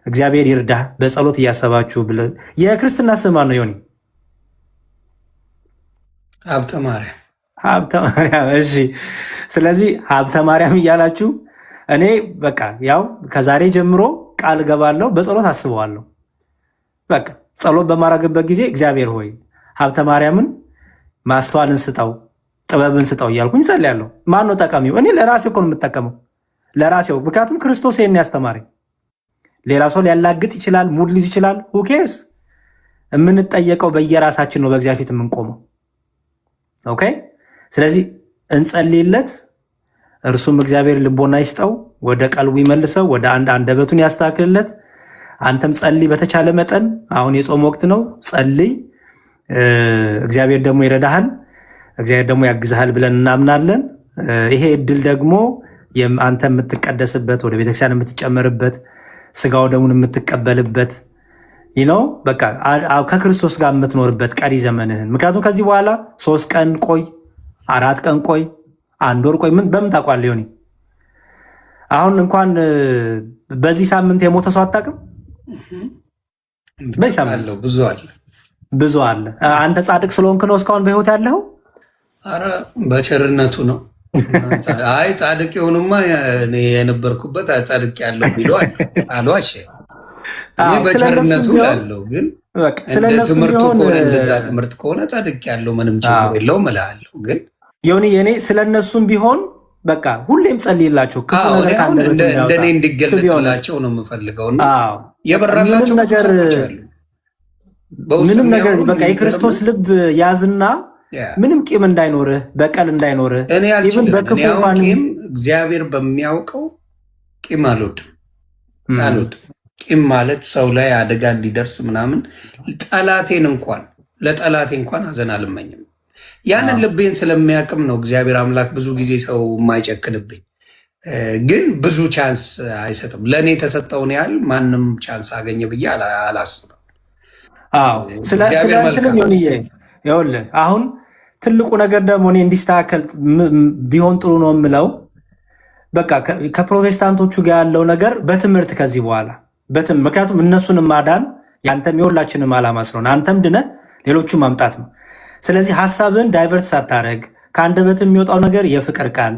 እግዚአብሔር ይርዳ በጸሎት እያሰባችሁ ብለ የክርስትና ስማ ነው ዮኒ ሀብተ ማርያም ሀብተ ማርያም። እሺ፣ ስለዚህ ሀብተ ማርያም እያላችሁ እኔ በቃ ያው ከዛሬ ጀምሮ ቃል ገባለሁ፣ በጸሎት አስበዋለሁ። በቃ ጸሎት በማድረግበት ጊዜ እግዚአብሔር ሆይ ሀብተ ማርያምን ማስተዋልን ስጠው፣ ጥበብን ስጠው እያልኩኝ ጸልያለሁ። ማን ነው ጠቃሚው? እኔ ለራሴ እኮ ነው የምጠቀመው፣ ለራሴው። ምክንያቱም ክርስቶስ ይሄን ያስተማረኝ። ሌላ ሰው ሊያላግጥ ይችላል፣ ሙድ ሊዝ ይችላል። ሁኬርስ? የምንጠየቀው በየራሳችን ነው፣ በእግዚአብሔር ፊት የምንቆመው። ኦኬ። ስለዚህ እንጸልይለት፣ እርሱም እግዚአብሔር ልቦና ይስጠው፣ ወደ ቀልቡ ይመልሰው፣ ወደ አንደበቱን ያስተካክልለት። አንተም ጸልይ በተቻለ መጠን። አሁን የጾም ወቅት ነው፣ ጸልይ። እግዚአብሔር ደግሞ ይረዳሃል፣ እግዚአብሔር ደግሞ ያግዝሃል ብለን እናምናለን። ይሄ እድል ደግሞ አንተ የምትቀደስበት፣ ወደ ቤተክርስቲያን የምትጨመርበት፣ ስጋው ደሙን የምትቀበልበት ነው። በቃ ከክርስቶስ ጋር የምትኖርበት ቀሪ ዘመንህን። ምክንያቱም ከዚህ በኋላ 3 ቀን ቆይ፣ 4 ቀን ቆይ፣ 1 ወር ቆይ፣ በምን ታውቋል? ሆኒ አሁን እንኳን በዚህ ሳምንት የሞተ ሰው አታውቅም? በዚህ ሳምንት ብዙ አለ። አንተ ጻድቅ ስለሆንክ ነው እስካሁን በህይወት ያለኸው? አረ በቸርነቱ ነው። አይ ጻድቅ የሆኑማ እኔ የነበርኩበት ጻድቅ ያለው ቢሏል አልዋሽ። እኔ በቸርነቱ ላለው ግን ትምህርቱ ከሆነ እንደዛ ትምህርት ከሆነ ጻድቅ ያለው ምንም ችግር የለውም እላለሁ። ግን የሆነ የኔ ስለነሱም ቢሆን በቃ ሁሌም ጸልይላቸው፣ ክፉ ነገር ካለ እንደኔ እንዲገለጥላቸው ነው የምፈልገው። እና የበራላቸው ምንም ነገር በቃ የክርስቶስ ልብ ያዝና ምንም ቂም እንዳይኖርህ፣ በቀል እንዳይኖርህ። እኔ ቂም እግዚአብሔር በሚያውቀው ቂም አልወድም። ቂም ማለት ሰው ላይ አደጋ እንዲደርስ ምናምን ለጠላቴ እንኳን ሀዘን አልመኝም። ያንን ልቤን ስለሚያቅም ነው እግዚአብሔር አምላክ ብዙ ጊዜ ሰው የማይጨክንብኝ። ግን ብዙ ቻንስ አይሰጥም። ለእኔ የተሰጠውን ያህል ማንም ቻንስ አገኘ ብዬ አላስብም። ስለእንትንም ይኸውልህ አሁን ትልቁ ነገር ደግሞ እኔ እንዲስተካከል ቢሆን ጥሩ ነው የምለው፣ በቃ ከፕሮቴስታንቶቹ ጋር ያለው ነገር በትምህርት ከዚህ በኋላ ምክንያቱም እነሱን ማዳን የአንተም የሁላችንም ዓላማ ስለሆነ አንተም ድነህ ሌሎቹም ማምጣት ነው። ስለዚህ ሀሳብን ዳይቨርት ሳታደርግ ከአንደበት የሚወጣው ነገር የፍቅር ቃል፣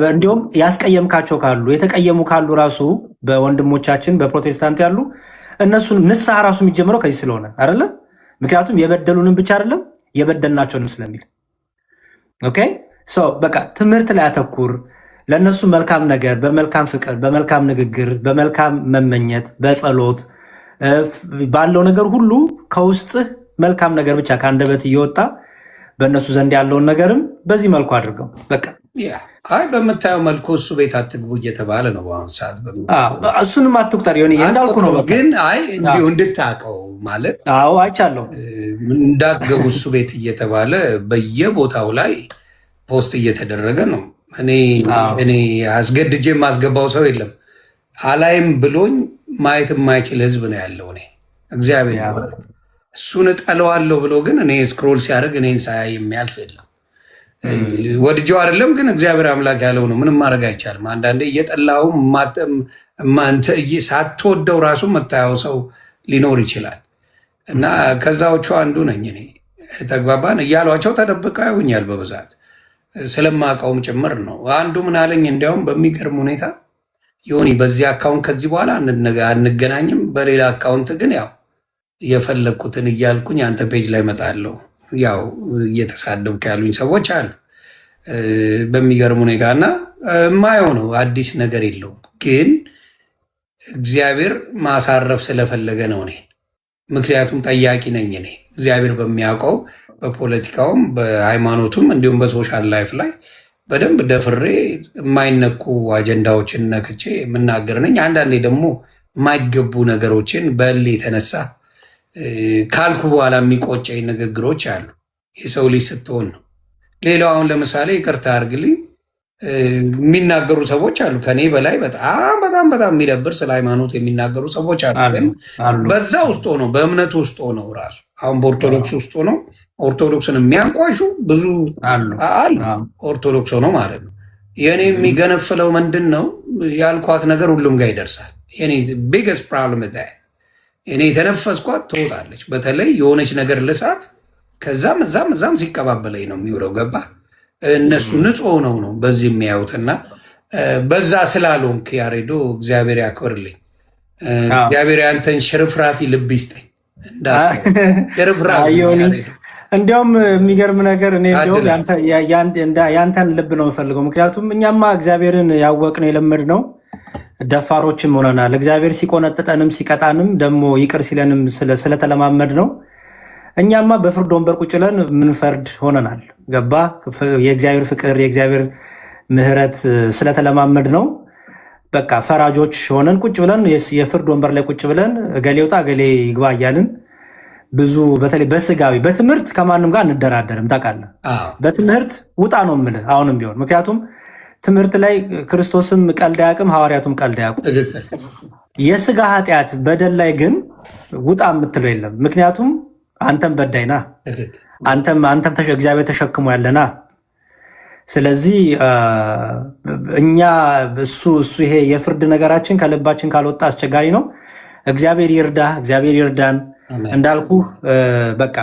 እንዲሁም ያስቀየምካቸው ካሉ የተቀየሙ ካሉ ራሱ በወንድሞቻችን በፕሮቴስታንት ያሉ እነሱን ንስሐ ራሱ የሚጀምረው ከዚህ ስለሆነ አይደለ? ምክንያቱም የበደሉንም ብቻ አይደለም የበደልናቸውንም ስለሚል። ኦኬ በቃ ትምህርት ላይ አተኩር። ለእነሱ መልካም ነገር በመልካም ፍቅር፣ በመልካም ንግግር፣ በመልካም መመኘት፣ በጸሎት ባለው ነገር ሁሉ ከውስጥህ መልካም ነገር ብቻ ከአንደበት እየወጣ በእነሱ ዘንድ ያለውን ነገርም በዚህ መልኩ አድርገው። በቃ አይ በምታየው መልኩ እሱ ቤት አትግቡ እየተባለ ነው በአሁኑ ሰዓት። እሱንም አትቁጠር ሆን እንዳልኩ ነው። ግን አይ እንዲሁ እንድታውቀው ማለት አይቻለሁ። እንዳትገቡ እሱ ቤት እየተባለ በየቦታው ላይ ፖስት እየተደረገ ነው። እኔ አስገድጄ የማስገባው ሰው የለም። አላይም ብሎኝ ማየት የማይችል ህዝብ ነው ያለው። እኔ እግዚአብሔር እሱን እጠለዋለሁ ብሎ ግን እኔ ስክሮል ሲያደርግ እኔን ሳያይ የሚያልፍ የለም። ወድጄው አይደለም ግን እግዚአብሔር አምላክ ያለው ነው። ምንም ማድረግ አይቻልም። አንዳንዴ እየጠላሁም ሳትወደው ራሱ መታየው ሰው ሊኖር ይችላል እና ከዛዎቹ አንዱ ነኝ እኔ። ተግባባን እያሏቸው ተደብቀው ያውኛል በብዛት ስለማውቀውም ጭምር ነው። አንዱ ምን አለኝ እንዲያውም በሚገርም ሁኔታ ዮኒ በዚህ አካውንት ከዚህ በኋላ አንገናኝም፣ በሌላ አካውንት ግን ያው የፈለግኩትን እያልኩኝ አንተ ፔጅ ላይ መጣለሁ። ያው እየተሳደብክ ያሉኝ ሰዎች አሉ በሚገርም ሁኔታ እና የማየው ነው። አዲስ ነገር የለውም ግን እግዚአብሔር ማሳረፍ ስለፈለገ ነው እኔ ምክንያቱም ጠያቂ ነኝ እኔ እግዚአብሔር በሚያውቀው በፖለቲካውም በሃይማኖቱም እንዲሁም በሶሻል ላይፍ ላይ በደንብ ደፍሬ የማይነኩ አጀንዳዎችን ነክቼ የምናገር ነኝ። አንዳንዴ ደግሞ የማይገቡ ነገሮችን በል የተነሳ ካልኩ በኋላ የሚቆጨኝ ንግግሮች አሉ። የሰው ልጅ ስትሆን ነው። ሌላው አሁን ለምሳሌ ይቅርታ አድርግልኝ የሚናገሩ ሰዎች አሉ ከኔ በላይ በጣም በጣም በጣም የሚደብር ስለ ሃይማኖት የሚናገሩ ሰዎች አሉ። ግን በዛ ውስጥ ሆነው በእምነቱ ውስጥ ሆነው ራሱ አሁን በኦርቶዶክስ ውስጥ ሆነው ኦርቶዶክስን የሚያንቋሹ ብዙ አሉ። ኦርቶዶክስ ሆነው ማለት ነው። የኔ የሚገነፍለው ምንድን ነው ያልኳት ነገር ሁሉም ጋር ይደርሳል። የኔ ቢግስት ፕሮብለም እኔ የተነፈስኳት ትወጣለች። በተለይ የሆነች ነገር ልሳት ከዛም እዛም ሲቀባበለኝ ነው የሚውለው። ገባ እነሱ ንጹህ ሆነው ነው በዚህ የሚያዩትና በዛ ስላልሆንክ ያሬዶ እግዚአብሔር ያክብርልኝ። እግዚአብሔር ያንተን ሽርፍራፊ ልብ ይስጠኝ። ሽርፍራፊ እንዲያውም የሚገርም ነገር እኔ ያንተን ልብ ነው የምፈልገው። ምክንያቱም እኛማ እግዚአብሔርን ያወቅነው የለመድነው ደፋሮችም ሆነናል። እግዚአብሔር ሲቆነጥጠንም ሲቀጣንም ደግሞ ይቅር ሲለንም ስለተለማመድ ነው። እኛማ በፍርድ ወንበር ቁጭ ብለን ምንፈርድ ሆነናል። ገባ የእግዚአብሔር ፍቅር የእግዚአብሔር ምሕረት ስለተለማመድ ነው። በቃ ፈራጆች ሆነን ቁጭ ብለን የፍርድ ወንበር ላይ ቁጭ ብለን እገሌ ውጣ እገሌ ይግባ እያልን ብዙ በተለይ በስጋዊ በትምህርት ከማንም ጋር እንደራደርም ታውቃለህ። በትምህርት ውጣ ነው የምልህ አሁንም ቢሆን ምክንያቱም ትምህርት ላይ ክርስቶስም ቀልድ አያውቅም፣ ሐዋርያቱም ቀልድ አያውቁም። የስጋ ኃጢአት በደል ላይ ግን ውጣ የምትለው የለም። ምክንያቱም አንተም በዳይና አንተም እግዚአብሔር ተሸክሞ ያለና። ስለዚህ እኛ እሱ ይሄ የፍርድ ነገራችን ከልባችን ካልወጣ አስቸጋሪ ነው። እግዚአብሔር ይርዳ፣ እግዚአብሔር ይርዳን። እንዳልኩ በቃ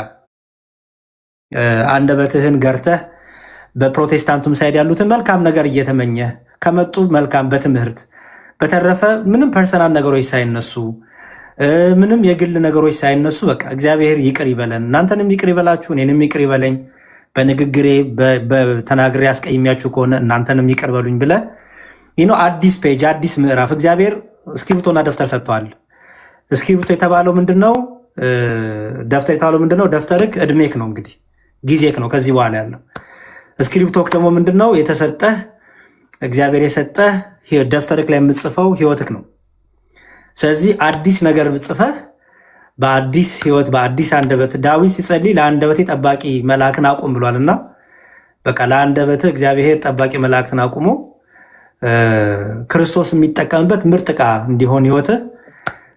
አንደበትህን ገርተህ በፕሮቴስታንቱም ሳይድ ያሉትን መልካም ነገር እየተመኘ ከመጡ መልካም በትምህርት በተረፈ ምንም ፐርሰናል ነገሮች ሳይነሱ ምንም የግል ነገሮች ሳይነሱ በቃ እግዚአብሔር ይቅር ይበለን፣ እናንተንም ይቅር ይበላችሁ፣ እኔንም ይቅር ይበለኝ፣ በንግግሬ በተናግሬ አስቀይሚያችሁ ከሆነ እናንተንም ይቅር በሉኝ ብለህ አዲስ ፔጅ አዲስ ምዕራፍ እግዚአብሔር እስክሪብቶና ደብተር ሰጥተዋል። እስክሪብቶ የተባለው ምንድነው? ደብተር የተባለው ምንድነው? ደብተርክ እድሜክ ነው እንግዲህ ጊዜክ ነው ከዚህ በኋላ ያለው። እስክሪብቶክ ደግሞ ምንድነው? የተሰጠህ እግዚአብሔር የሰጠህ ደብተርክ ላይ የምትጽፈው ህይወትክ ነው። ስለዚህ አዲስ ነገር ጽፈህ በአዲስ ህይወት በአዲስ አንደበት ዳዊት ሲጸልይ ለአንደበቴ ጠባቂ መልአክን አቁም ብሏልና በቃ ለአንደበትህ እግዚአብሔር ጠባቂ መልአክትን አቁሞ ክርስቶስ የሚጠቀምበት ምርጥ ዕቃ እንዲሆን ህይወትህ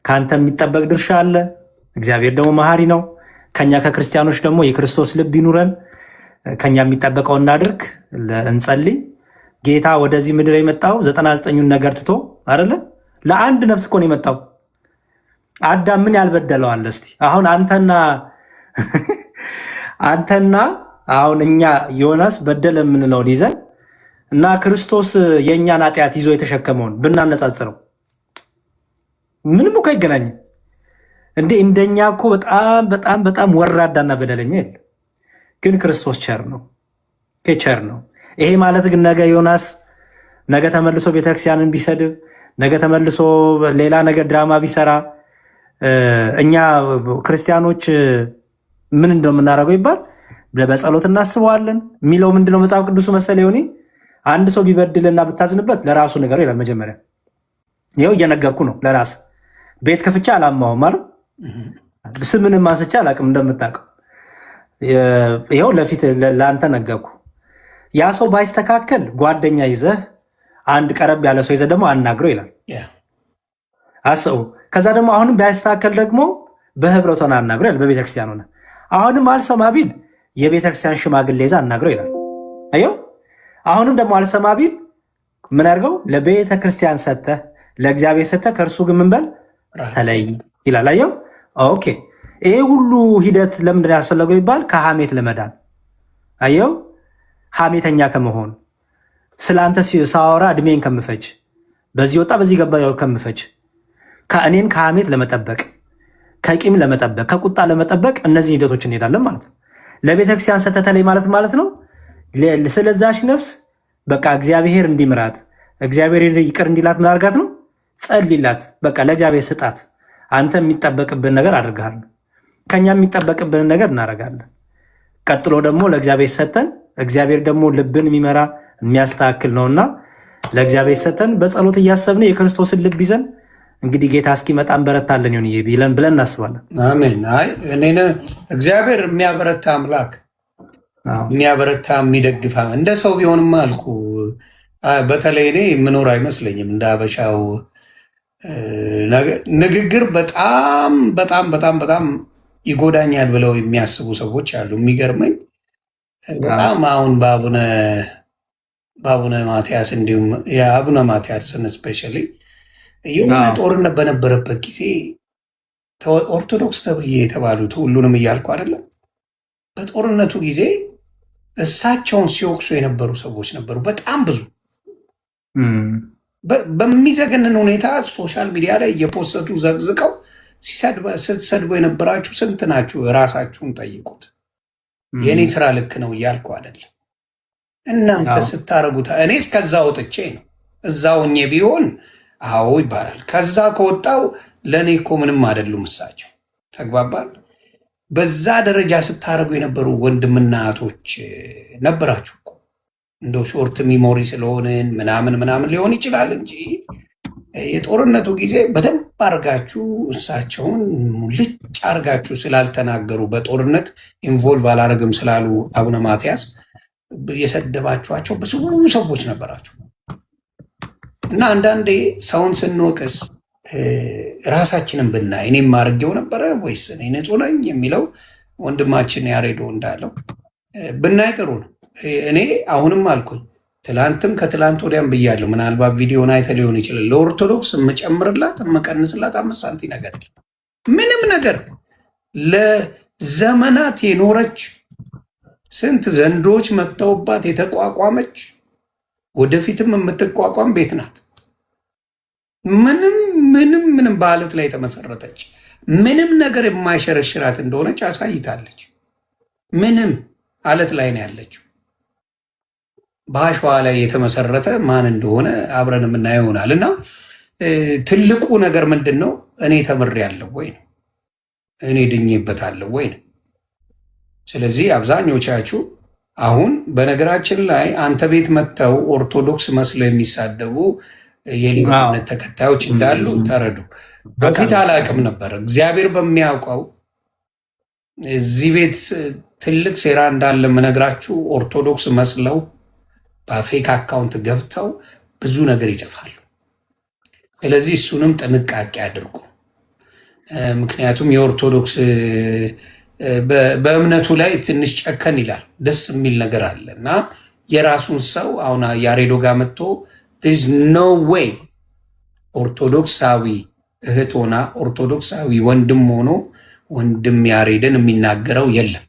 ከአንተ የሚጠበቅ ድርሻ አለ። እግዚአብሔር ደግሞ መሐሪ ነው። ከኛ ከክርስቲያኖች ደግሞ የክርስቶስ ልብ ይኑረን። ከኛ የሚጠበቀው እናድርግ፣ እንጸልይ። ጌታ ወደዚህ ምድር የመጣው 99ኙን ነገር ትቶ አይደለ? ለአንድ ነፍስ እኮ ነው የመጣው። አዳም ምን ያልበደለዋል? እስቲ አሁን አንተና አሁን እኛ ዮናስ በደለ የምንለውን ይዘን እና ክርስቶስ የእኛን ኃጢአት ይዞ የተሸከመውን ብናነጻጽረው ምንም እኮ አይገናኝም። እንደኛ እኮ በጣም በጣም በጣም ወራዳና በደለኛ የለ። ግን ክርስቶስ ቸር ነው፣ ቸር ነው። ይሄ ማለት ግን ነገ ዮናስ ነገ ተመልሶ ቤተክርስቲያንን ቢሰድብ ነገ ተመልሶ ሌላ ነገር ድራማ ቢሰራ እኛ ክርስቲያኖች ምን እንደምናደርገው ይባል በጸሎት እናስበዋለን የሚለው ምንድነው? መጽሐፍ ቅዱሱ መሰለ ይሆኒ አንድ ሰው ቢበድልና ብታዝንበት ለራሱ ነገር ይላል። መጀመሪያ ይኸው እየነገርኩ ነው። ለራስ ቤት ከፍቻ አላማውም ማለት ስምንም ማስቻ አላቅም እንደምታውቀው ይኸው ለፊት ለአንተ ነገርኩ። ያ ሰው ባይስተካከል ጓደኛ ይዘህ አንድ ቀረብ ያለ ሰው ይዘህ ደግሞ አናግረው ይላል። አስቡ። ከዛ ደግሞ አሁንም ባይስተካከል ደግሞ በህብረቷን አናግረው ይላል። በቤተክርስቲያን ሆነ አሁንም አልሰማ ቢል የቤተክርስቲያን ሽማግሌ ይዘህ አናግረው ይላል። አየው። አሁንም ደግሞ አልሰማ ቢል ምን አድርገው ለቤተክርስቲያን ሰተህ ለእግዚአብሔር ሰተህ ከእርሱ ግን ምን በል ተለይ ይላል። አየው። ኦኬ። ይሄ ሁሉ ሂደት ለምንድን ያስፈለገው ይባል? ከሐሜት ለመዳን። አየው። ሐሜተኛ ከመሆን ስለአንተ ሳወራ እድሜን ከምፈጅ በዚህ ወጣ በዚህ ገባ ከምፈጅ ከእኔን ከሐሜት ለመጠበቅ ከቂም ለመጠበቅ ከቁጣ ለመጠበቅ እነዚህ ሂደቶች እንሄዳለን ማለት ነው። ለቤተክርስቲያን ሰተተለይ ማለት ነው። ስለዛች ነፍስ በቃ እግዚአብሔር እንዲምራት እግዚአብሔር ይቅር እንዲላት ምን አድርጋት ነው? ጸልይላት። በቃ ለእግዚአብሔር ስጣት። አንተ የሚጠበቅብን ነገር አድርገሃል። ከኛ የሚጠበቅብንን ነገር እናደርጋለን። ቀጥሎ ደግሞ ለእግዚአብሔር ሰተን፣ እግዚአብሔር ደግሞ ልብን የሚመራ የሚያስተካክል ነውና ለእግዚአብሔር ሰተን በጸሎት እያሰብን የክርስቶስን ልብ ይዘን እንግዲህ ጌታ እስኪመጣ እንበረታለን ይሆን ብለን እናስባለን። አሜን። አይ እኔን እግዚአብሔር የሚያበረታ አምላክ፣ የሚያበረታ የሚደግፋ እንደ ሰው ቢሆንማ አልኩ። በተለይ እኔ የምኖር አይመስለኝም እንደ አበሻው ንግግር በጣም በጣም በጣም በጣም ይጎዳኛል ብለው የሚያስቡ ሰዎች አሉ። የሚገርመኝ በጣም አሁን በአቡነ ማትያስ እንዲሁም የአቡነ ማትያስን ስፔሻሊ የሆነ ጦርነት በነበረበት ጊዜ ኦርቶዶክስ ተብዬ የተባሉት ሁሉንም እያልኩ አይደለም፣ በጦርነቱ ጊዜ እሳቸውን ሲወቅሱ የነበሩ ሰዎች ነበሩ። በጣም ብዙ በሚዘገንን ሁኔታ ሶሻል ሚዲያ ላይ እየፖሰቱ ዘግዝቀው ስትሰድቡ የነበራችሁ ስንት ናችሁ? ራሳችሁን ጠይቁት። የእኔ ስራ ልክ ነው እያልኩ አይደለም። እናንተ ስታረጉት እኔ እስከዛ ወጥቼ ነው። እዛ ሆኜ ቢሆን አዎ ይባላል። ከዛ ከወጣው ለእኔ እኮ ምንም አይደሉም እሳቸው። ተግባባል። በዛ ደረጃ ስታረጉ የነበሩ ወንድምና እህቶች ነበራችሁ እኮ። እንደው ሾርት ሚሞሪ ስለሆንን ምናምን ሊሆን ይችላል እንጂ የጦርነቱ ጊዜ በደንብ አርጋችሁ እሳቸውን ልጭ አርጋችሁ ስላልተናገሩ፣ በጦርነት ኢንቮልቭ አላረግም ስላሉ አቡነ ማትያስ የሰደባችኋቸው ብዙ ሰዎች ነበራችሁ። እና አንዳንዴ ሰውን ስንወቅስ ራሳችንን ብናይ እኔም አድርጌው ነበረ ወይስ እኔ ንጹህ ነኝ የሚለው ወንድማችን ያሬዶ እንዳለው ብናይ ጥሩ ነው። እኔ አሁንም አልኩኝ፣ ትላንትም ከትላንት ወዲያም ብያለሁ። ምናልባት ቪዲዮን አይተ ሊሆን ይችላል። ለኦርቶዶክስ የምጨምርላት የምቀንስላት 5 ሳንቲም ነገር ምንም ነገር ለዘመናት የኖረች ስንት ዘንዶች መጥተውባት የተቋቋመች ወደፊትም የምትቋቋም ቤት ናት። ምንም በአለት ላይ የተመሰረተች ምንም ነገር የማይሸረሽራት እንደሆነች አሳይታለች። ምንም አለት ላይ ነው ያለችው። በአሸዋ ላይ የተመሰረተ ማን እንደሆነ አብረን የምናየው ይሆናል። እና ትልቁ ነገር ምንድን ነው? እኔ ተምሬያለሁ ወይ ነው? እኔ ድኜበታለሁ ወይ ነው? ስለዚህ አብዛኞቻችሁ አሁን በነገራችን ላይ አንተ ቤት መጥተው ኦርቶዶክስ መስለው የሚሳደቡ የሌላ እምነት ተከታዮች እንዳሉ ተረዱ። በፊት አላውቅም ነበር። እግዚአብሔር በሚያውቀው እዚህ ቤት ትልቅ ሴራ እንዳለ የምነግራችሁ ኦርቶዶክስ መስለው በፌክ አካውንት ገብተው ብዙ ነገር ይጽፋሉ። ስለዚህ እሱንም ጥንቃቄ አድርጉ። ምክንያቱም የኦርቶዶክስ በእምነቱ ላይ ትንሽ ጨከን ይላል። ደስ የሚል ነገር አለ እና የራሱን ሰው አሁን ያሬዶ ጋር መጥቶ ኖ ዌይ ኦርቶዶክሳዊ እህት ሆና ኦርቶዶክሳዊ ወንድም ሆኖ ወንድም ያሬድን የሚናገረው የለም።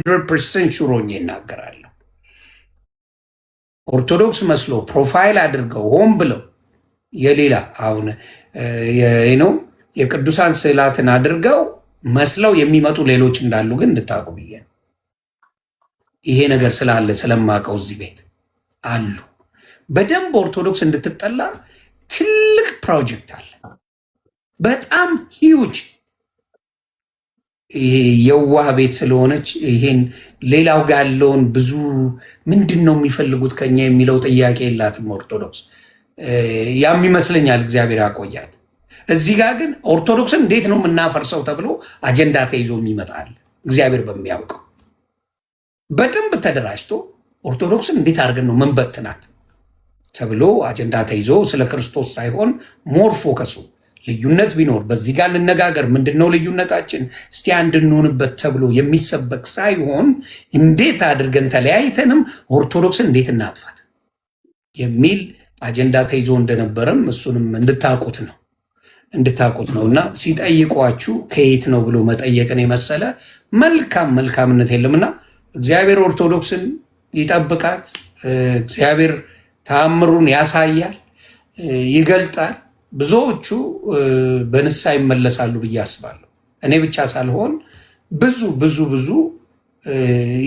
100% ሹሮኝ ይናገራለሁ። ኦርቶዶክስ መስሎ ፕሮፋይል አድርገው ሆን ብለው የሌላ አሁን ነው የቅዱሳን ስዕላትን አድርገው መስለው የሚመጡ ሌሎች እንዳሉ ግን እንድታውቁ ብዬ ነው። ይሄ ነገር ስላለ ስለማውቀው እዚህ ቤት አሉ። በደንብ ኦርቶዶክስ እንድትጠላ ትልቅ ፕሮጀክት አለ። በጣም ሂውጅ። ይሄ የዋህ ቤት ስለሆነች ይሄን ሌላው ጋር ያለውን ብዙ ምንድን ነው የሚፈልጉት ከኛ የሚለው ጥያቄ የላትም ኦርቶዶክስ። ያም ይመስለኛል እግዚአብሔር ያቆያት። እዚህ ጋር ግን ኦርቶዶክስን እንዴት ነው የምናፈርሰው ተብሎ አጀንዳ ተይዞ የሚመጣል። እግዚአብሔር በሚያውቀው በደንብ ተደራጅቶ ኦርቶዶክስን እንዴት አድርገን ነው መንበትናት ተብሎ አጀንዳ ተይዞ ስለ ክርስቶስ ሳይሆን ሞር ፎከሱ ልዩነት ቢኖር በዚህ ጋር እንነጋገር፣ ምንድነው ልዩነታችን እስቲ አንድ እንሆንበት ተብሎ የሚሰበክ ሳይሆን እንዴት አድርገን ተለያይተንም ኦርቶዶክስን እንዴት እናጥፋት የሚል አጀንዳ ተይዞ እንደነበረም እሱንም እንድታቁት ነው። እና ሲጠይቋችሁ ከየት ነው ብሎ መጠየቅን የመሰለ መልካምነት የለምና እግዚአብሔር ኦርቶዶክስን ይጠብቃት። እግዚአብሔር ተአምሩን ያሳያል፣ ይገልጣል። ብዙዎቹ በንሳ ይመለሳሉ ብዬ አስባለሁ። እኔ ብቻ ሳልሆን ብዙ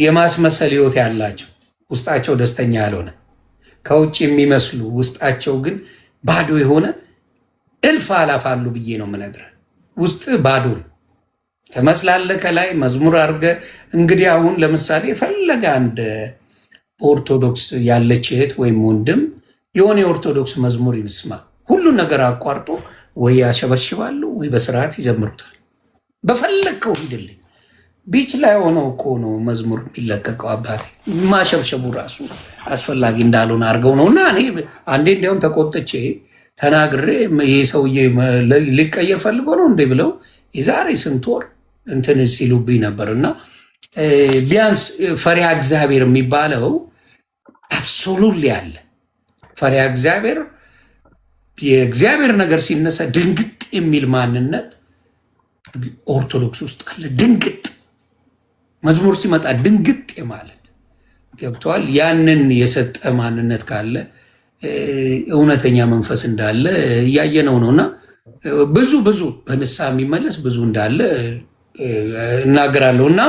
የማስመሰል ህይወት ያላቸው ውስጣቸው ደስተኛ ያልሆነ ከውጭ የሚመስሉ ውስጣቸው ግን ባዶ የሆነ እልፍ አላፍ አሉ ብዬ ነው የምነግርህ። ውስጥ ባዶ ትመስላለህ። ከላይ መዝሙር አድርገህ እንግዲህ አሁን ለምሳሌ የፈለገ አንድ ኦርቶዶክስ ያለች እህት ወይም ወንድም የሆነ የኦርቶዶክስ መዝሙር ይስማ፣ ሁሉን ነገር አቋርጦ ወይ ያሸበሽባሉ ወይ በስርዓት ይዘምሩታል። በፈለግከው ሂድልኝ። ቢች ላይ ሆነው እኮ ነው መዝሙር የሚለቀቀው። አባቴ ማሸብሸቡ ራሱ አስፈላጊ እንዳልሆነ አድርገው ነው። እና እኔ አንዴ እንዲያውም ተቆጥቼ ተናግሬ ይህ ሰውዬ ሊቀየር ፈልጎ ነው እንዴ ብለው የዛሬ ስንት ወር እንትን ሲሉብኝ ነበር። እና ቢያንስ ፈሪሃ እግዚአብሔር የሚባለው አብሶሉትሊ አለ። ፈሪሃ እግዚአብሔር የእግዚአብሔር ነገር ሲነሳ ድንግጥ የሚል ማንነት ኦርቶዶክስ ውስጥ አለ። ድንግጥ መዝሙር ሲመጣ ድንግጥ ማለት ገብተዋል። ያንን የሰጠ ማንነት ካለ እውነተኛ መንፈስ እንዳለ እያየነው ነው። እና ብዙ በንስሐ የሚመለስ ብዙ እንዳለ እናገራለሁ። እና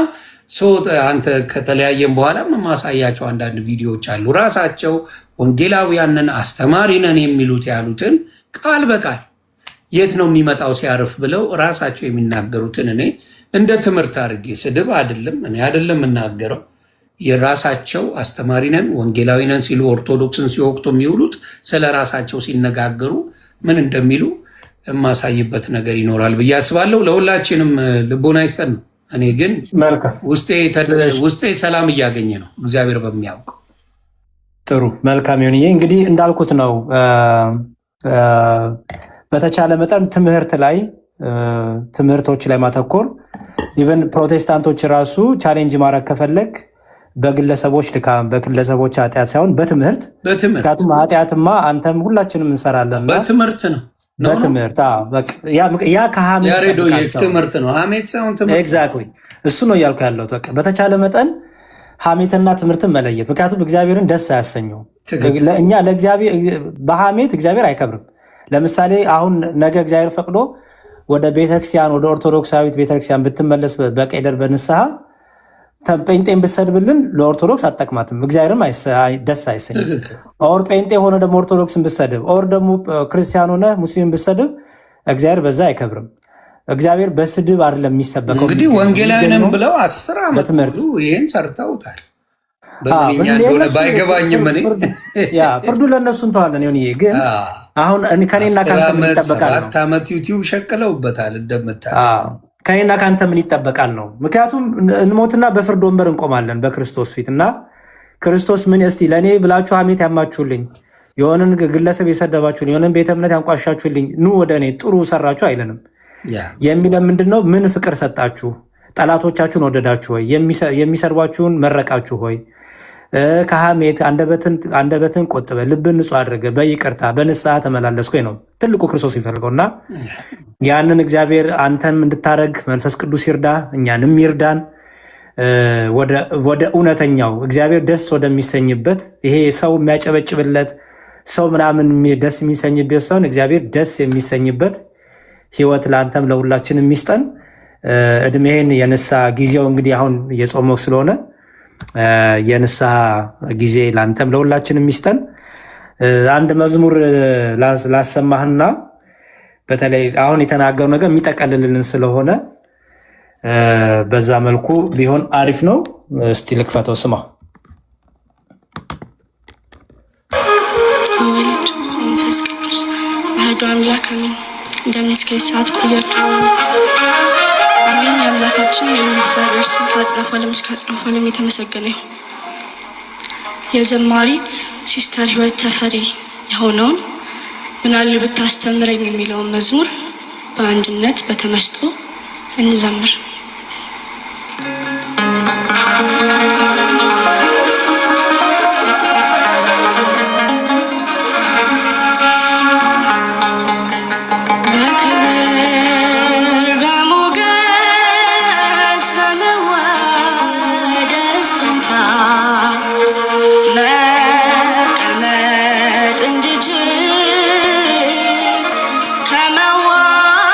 አንተ ከተለያየን በኋላ ማሳያቸው አንዳንድ ቪዲዮዎች አሉ። ራሳቸው ወንጌላውያንን አስተማሪ ነን የሚሉት ያሉትን ቃል በቃል የት ነው የሚመጣው ሲያርፍ ብለው ራሳቸው የሚናገሩትን እኔ እንደ ትምህርት አድርጌ ስድብ አይደለም፣ እኔ አይደለም የምናገረው። የራሳቸው አስተማሪ ነን ወንጌላዊ ነን ሲሉ ኦርቶዶክስን ሲወቅቱ የሚውሉት ስለ ራሳቸው ሲነጋገሩ ምን እንደሚሉ የማሳይበት ነገር ይኖራል ብዬ አስባለሁ። ለሁላችንም ልቦና ይስጠን ነው። እኔ ግን ውስጤ ሰላም እያገኘ ነው፣ እግዚአብሔር በሚያውቀው። ጥሩ መልካም ይሁን። እንግዲህ እንዳልኩት ነው። በተቻለ መጠን ትምህርቶች ላይ ማተኮር፣ ኢቨን ፕሮቴስታንቶች ራሱ ቻሌንጅ ማድረግ ከፈለግ በግለሰቦች ድካም በግለሰቦች ኃጢአት ሳይሆን በትምህርት ምክንያቱም ኃጢአትማ አንተም ሁላችንም እንሰራለን። በትምህርት ነው በትምህርት ያ ትምህርት ነው፣ ሀሜት ሳይሆን ትምህርት። ኤግዛክትሊ እሱ ነው እያልኩ ያለሁት። በቃ በተቻለ መጠን ሀሜትና ትምህርትን መለየት፣ ምክንያቱም እግዚአብሔርን ደስ አያሰኘው። እኛ በሀሜት እግዚአብሔር አይከብርም። ለምሳሌ አሁን ነገ እግዚአብሔር ፈቅዶ ወደ ቤተክርስቲያን ወደ ኦርቶዶክሳዊት ቤተክርስቲያን ብትመለስ በቀደር በንስሐ ጴንጤን ብትሰድብልን ለኦርቶዶክስ አጠቅማትም፣ እግዚአብሔርም ደስ አይሰኝም። ኦር ጴንጤ ሆነ ደግሞ ኦርቶዶክስን ብትሰድብ ኦር ደግሞ ክርስቲያን ሆነ ሙስሊም ብትሰድብ እግዚአብሔር በዛ አይከብርም። እግዚአብሔር በስድብ አይደለም የሚሰበከው። እንግዲህ ወንጌላዊንም ብለው 10 ዓመት ሙሉ ይህን ሰርተውታል። ባይገባኝም እኔ ፍርዱ ለእነሱ እንተዋለን። ሆን ግን አሁን ከኔና ከአንተ ምን ይጠበቃል ነው። 7 ዓመት ዩቲዩብ ሸቅለውበታል እንደምታ ከኔና ከአንተ ምን ይጠበቃል ነው። ምክንያቱም እንሞትና በፍርድ ወንበር እንቆማለን በክርስቶስ ፊት እና ክርስቶስ ምን እስቲ ለእኔ ብላችሁ ሐሜት ያማችሁልኝ፣ የሆነን ግለሰብ የሰደባችሁልኝ፣ የሆነን ቤተ እምነት ያንቋሻችሁልኝ ኑ ወደ እኔ ጥሩ ሰራችሁ አይለንም። የሚለን ምንድን ነው? ምን ፍቅር ሰጣችሁ? ጠላቶቻችሁን ወደዳችሁ ሆይ? የሚሰድቧችሁን መረቃችሁ ሆይ? ከሐሜት አንደበትን ቆጥበ ልብን ንጹህ አድርገ በይቅርታ በንስሐ ተመላለስኩ ነው ትልቁ ክርስቶስ ይፈልገው። እና ያንን እግዚአብሔር አንተም እንድታደረግ መንፈስ ቅዱስ ይርዳ፣ እኛንም ይርዳን ወደ እውነተኛው እግዚአብሔር ደስ ወደሚሰኝበት፣ ይሄ ሰው የሚያጨበጭብለት ሰው ምናምን ደስ የሚሰኝበት ሰውን እግዚአብሔር ደስ የሚሰኝበት ህይወት ለአንተም ለሁላችን የሚስጠን። እድሜህን የንስሐ ጊዜው እንግዲህ አሁን እየጾመው ስለሆነ የንስሐ ጊዜ ለአንተም ለሁላችን የሚስጠን። አንድ መዝሙር ላሰማህና በተለይ አሁን የተናገሩ ነገር የሚጠቀልልልን ስለሆነ በዛ መልኩ ቢሆን አሪፍ ነው። እስቲ ልክፈተው፣ ስማ። መንፈስ ቅዱስ አሐዱ አምላክ አሜን። እንደምን እስከ ሰዓት ቆያችሁ? አሜን። የአምላካችን የእግዚአብሔር ስም ከአጽናፈ ዓለም እስከ አጽናፈ ዓለም የተመሰገነ ይሁን። የዘማሪት ሲስተር ህይወት ተፈሪ የሆነውን ምናሉ ብታስተምረኝ የሚለውን መዝሙር በአንድነት በተመስጦ እንዘምር።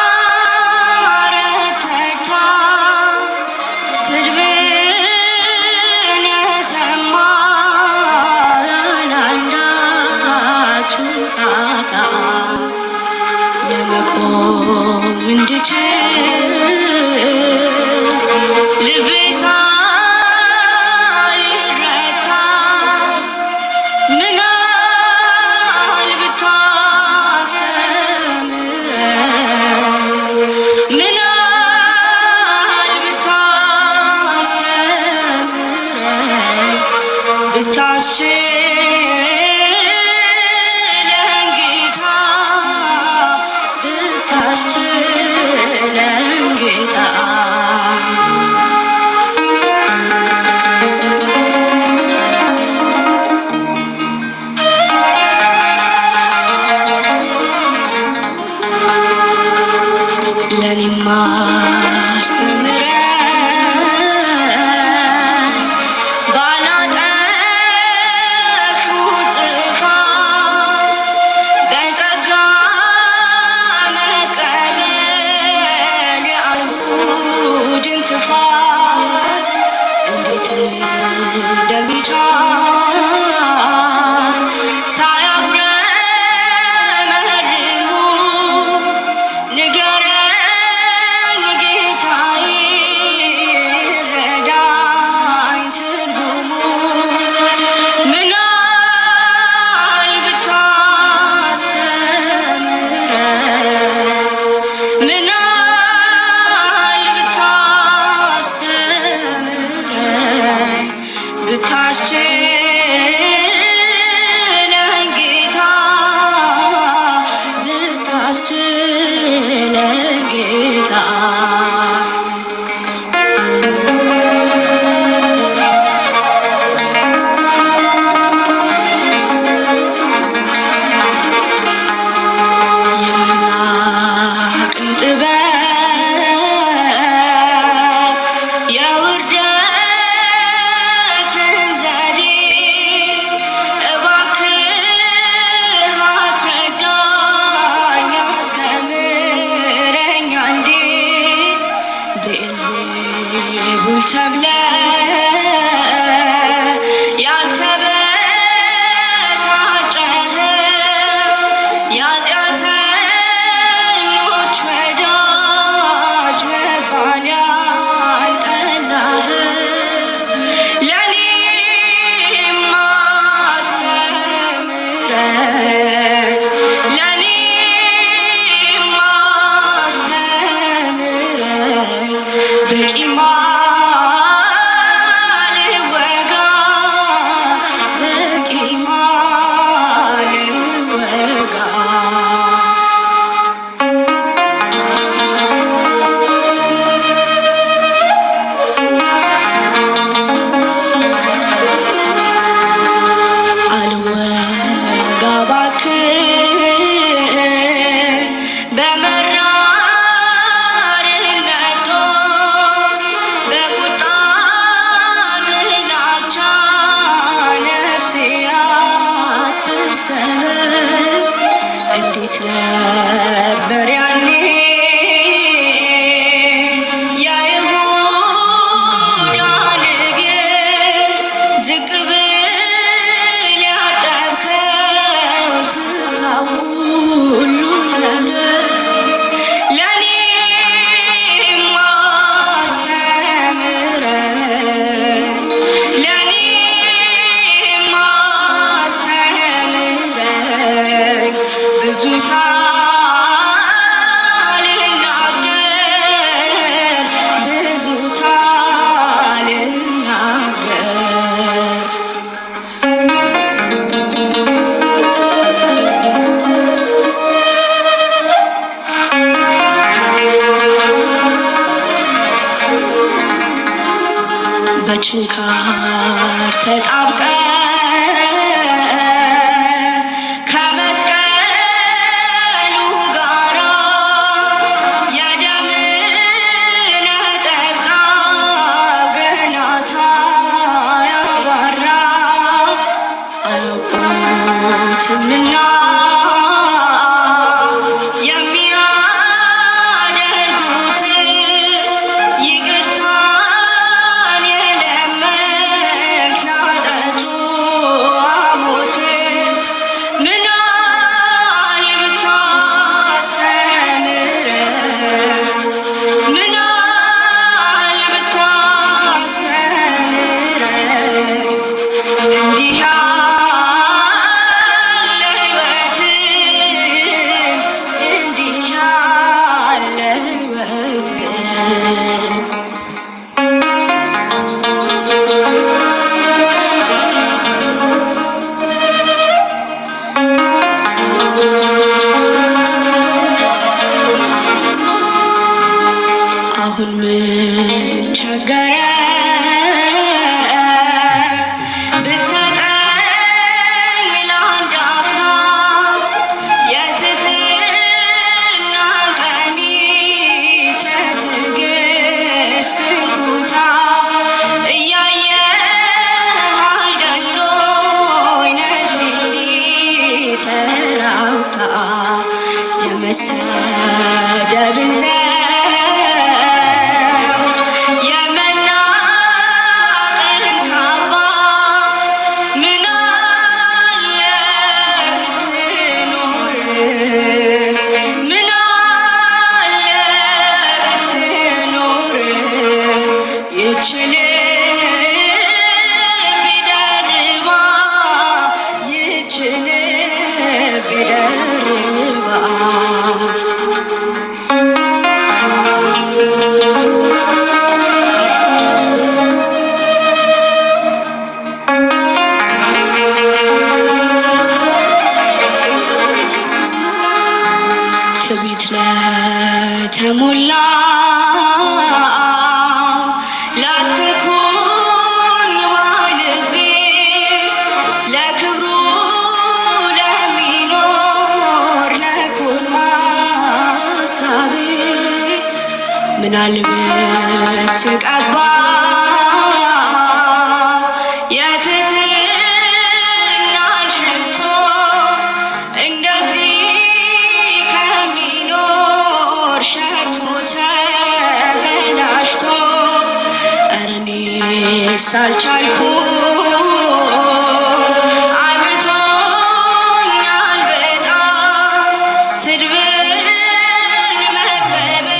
ከመዋረድ ተርታ በችንካር ተጣብቀ ይቅርታን የለመንክ ናጠጡ አሁን ምን ቸገረ ብትሰጠኝ ለአንድ አፍታ የትህትና ቀሚስ የትዕግስትን ኩታ እያየህ አይደል ወይ ነፍሴ እንዲህ ተራውታ የመሰደብን ትዕቢት ለተሞላ ላትንኩኝ ባልቤ ለክብሩ ለሚኖር ለኩን ማሳቤ ምናልባት ትቀባ የትህትናን ሽቶ እንደዚህ ሸቶ ተበላሽቶ ኧረ እኔስ አልቻልኩም አቅቶኛል በጣም ስድብን መቀበል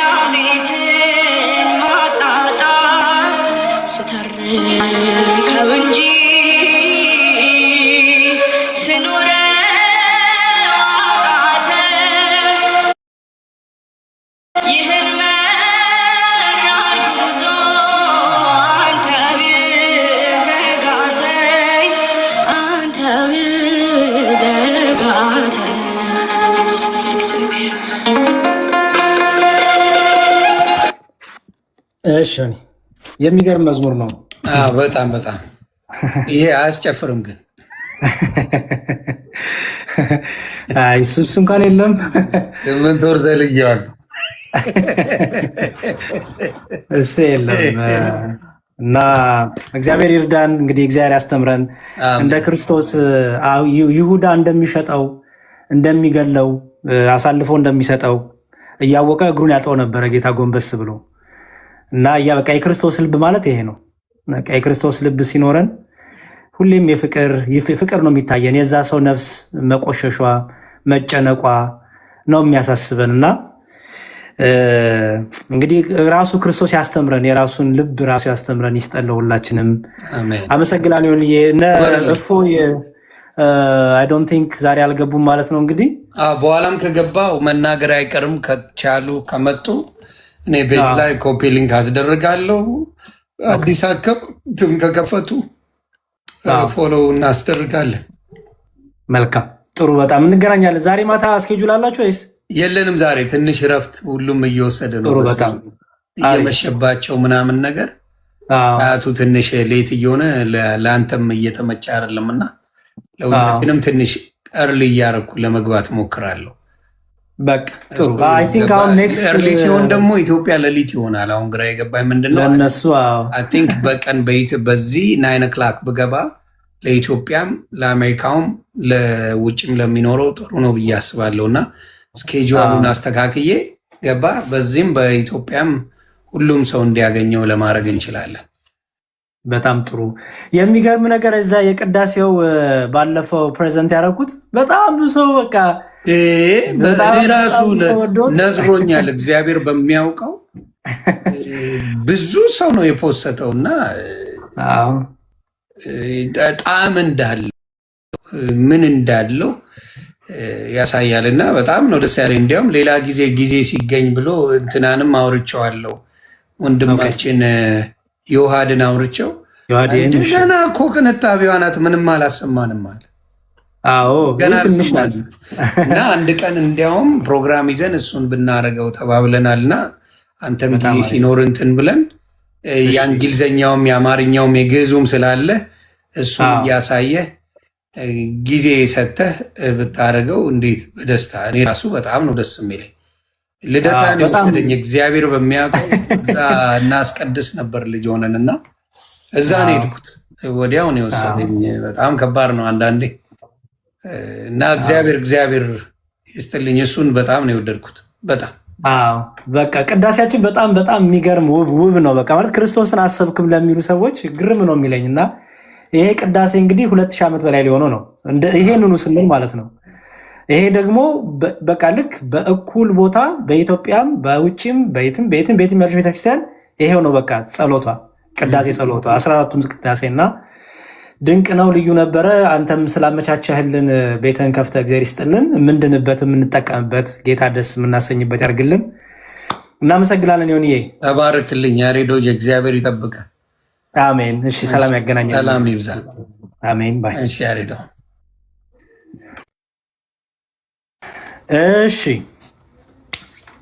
አቤትን ማጣጣም ስተርከው እንጂ ስኖረ ይህን መራር ጉዞ አንተ ብዘጋተኝ እሺ የሚገርም መዝሙር ነው። በጣም በጣም ይሄ አያስጨፍርም ግን እሱ እንኳን የለም 8 ወር ዘልየዋል እሱ የለም እና እግዚአብሔር ይርዳን። እንግዲህ እግዚአብሔር ያስተምረን። እንደ ክርስቶስ ይሁዳ እንደሚሸጠው እንደሚገለው አሳልፎ እንደሚሰጠው እያወቀ እግሩን ያጠው ነበረ ጌታ ጎንበስ ብሎ እና በቃ የክርስቶስ ልብ ማለት ይሄ ነው። በቃ የክርስቶስ ልብ ሲኖረን ሁሌም ፍቅር ነው የሚታየን። የዛ ሰው ነፍስ መቆሸሿ መጨነቋ ነው የሚያሳስበን እና እንግዲህ ራሱ ክርስቶስ ያስተምረን፣ የራሱን ልብ ራሱ ያስተምረን። ይስጠን ሁላችንም። አመሰግናለሁ። እፎ አይ ዶንት ቲንክ ዛሬ አልገቡም ማለት ነው። እንግዲህ በኋላም ከገባው መናገር አይቀርም። ከቻሉ ከመጡ እኔ ቤት ላይ ኮፒ ሊንክ አስደርጋለሁ። አዲስ አካውንትም ከከፈቱ ፎሎ እናስደርጋለን። መልካም ጥሩ፣ በጣም እንገናኛለን። ዛሬ ማታ እስኬጁል አላችሁ ወይስ? የለንም። ዛሬ ትንሽ ረፍት ሁሉም እየወሰደ ነው። በጣም እየመሸባቸው ምናምን ነገር ሰዓቱ ትንሽ ሌት እየሆነ ለአንተም እየተመቸ አይደለም እና ለሁላችንም ትንሽ እርሊ እያደረኩ ለመግባት ሞክራለሁ። በቃ ጥሩ። አይ ቲንክ አሁን ኔክስት እርሊ ሲሆን ደግሞ ኢትዮጵያ ሌሊት ይሆናል። አሁን ግራ የገባኝ ምንድነው ለነሱ አይ ቲንክ በቀን በዚህ 9 o'clock ብገባ ለኢትዮጵያም ለአሜሪካውም ለውጭም ለሚኖረው ጥሩ ነው ብዬ አስባለሁ እና ስኬጁሉን አስተካክዬ ገባ በዚህም በኢትዮጵያም ሁሉም ሰው እንዲያገኘው ለማድረግ እንችላለን። በጣም ጥሩ። የሚገርም ነገር እዛ የቅዳሴው ባለፈው ፕሬዘንት ያደረኩት በጣም ብዙ ሰው በቃ እኔ ራሱ ነዝሮኛል። እግዚአብሔር በሚያውቀው ብዙ ሰው ነው የፖሰተው እና ጣዕም እንዳለው ምን እንዳለው ያሳያል እና በጣም ነው ደስ ያለኝ። እንዲያውም ሌላ ጊዜ ሲገኝ ብሎ እንትናንም አውርቼዋለሁ ወንድማችን ዮሐድን አውርቼው ገና እኮ ቅንጣቢዋ ናት ምንም አላሰማንም አለ። ገና አልሰማንም እና አንድ ቀን እንዲያውም ፕሮግራም ይዘን እሱን ብናደርገው ተባብለናል እና አንተም ጊዜ ሲኖር እንትን ብለን የእንግሊዝኛውም የአማርኛውም የግዕዙም ስላለ እሱን እያሳየህ ጊዜ ሰተህ ብታደርገው እንዴት በደስታ እኔ ራሱ በጣም ነው ደስ የሚለኝ። ልደታ ነው የወሰደኝ እግዚአብሔር በሚያውቀው። እዛ እናስቀድስ ነበር ልጅ ሆነን እና እዛ ነው የሄድኩት። ወዲያው ነው የወሰደኝ። በጣም ከባድ ነው አንዳንዴ እና እግዚአብሔር ይስጥልኝ። እሱን በጣም ነው የወደድኩት። በጣም በቃ ቅዳሴያችን በጣም የሚገርም ውብ ነው። በቃ ማለት ክርስቶስን አሰብክም ለሚሉ ሰዎች ግርም ነው የሚለኝ እና ይሄ ቅዳሴ እንግዲህ 2000 ዓመት በላይ ሊሆነው ነው ይሄንኑ ስንል ማለት ነው። ይሄ ደግሞ በቃ ልክ በእኩል ቦታ በኢትዮጵያም በውጭም በየትም ያለች ቤተክርስቲያን ይሄው ነው በቃ ጸሎቷ፣ ቅዳሴ ጸሎቷ 14ቱም ቅዳሴ እና ድንቅ ነው፣ ልዩ ነበረ። አንተም ስላመቻቸህልን ቤትህን ከፍተህ እግዚአብሔር ይስጥልን። የምንድንበት የምንጠቀምበት ጌታ ደስ የምናሰኝበት ያርግልን። እናመሰግናለን። ሆንዬ ተባረክልኝ። ያሬዶ የእግዚአብሔር ይጠብቀ። አሜን። እሺ፣ ሰላም ያገናኛል። ሰላም ይብዛ። አሜን። ባይ። እሺ ያሬዶ። እሺ፣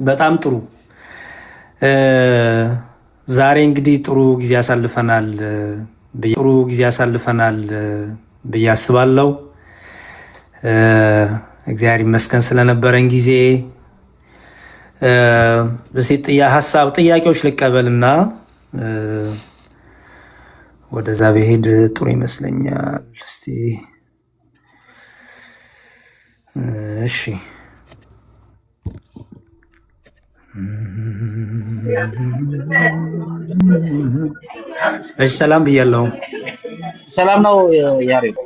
በጣም ጥሩ። ዛሬ እንግዲህ ጥሩ ጊዜ ያሳልፈናል ብዬ አስባለሁ። እግዚአብሔር ይመስገን ስለነበረን ጊዜ። ጥያቄዎች ልቀበልና ወደዛ ብሄድ ጥሩ ይመስለኛል። እስቲ እሺ፣ ሰላም ብያለሁ። ሰላም ነው ያሬድ?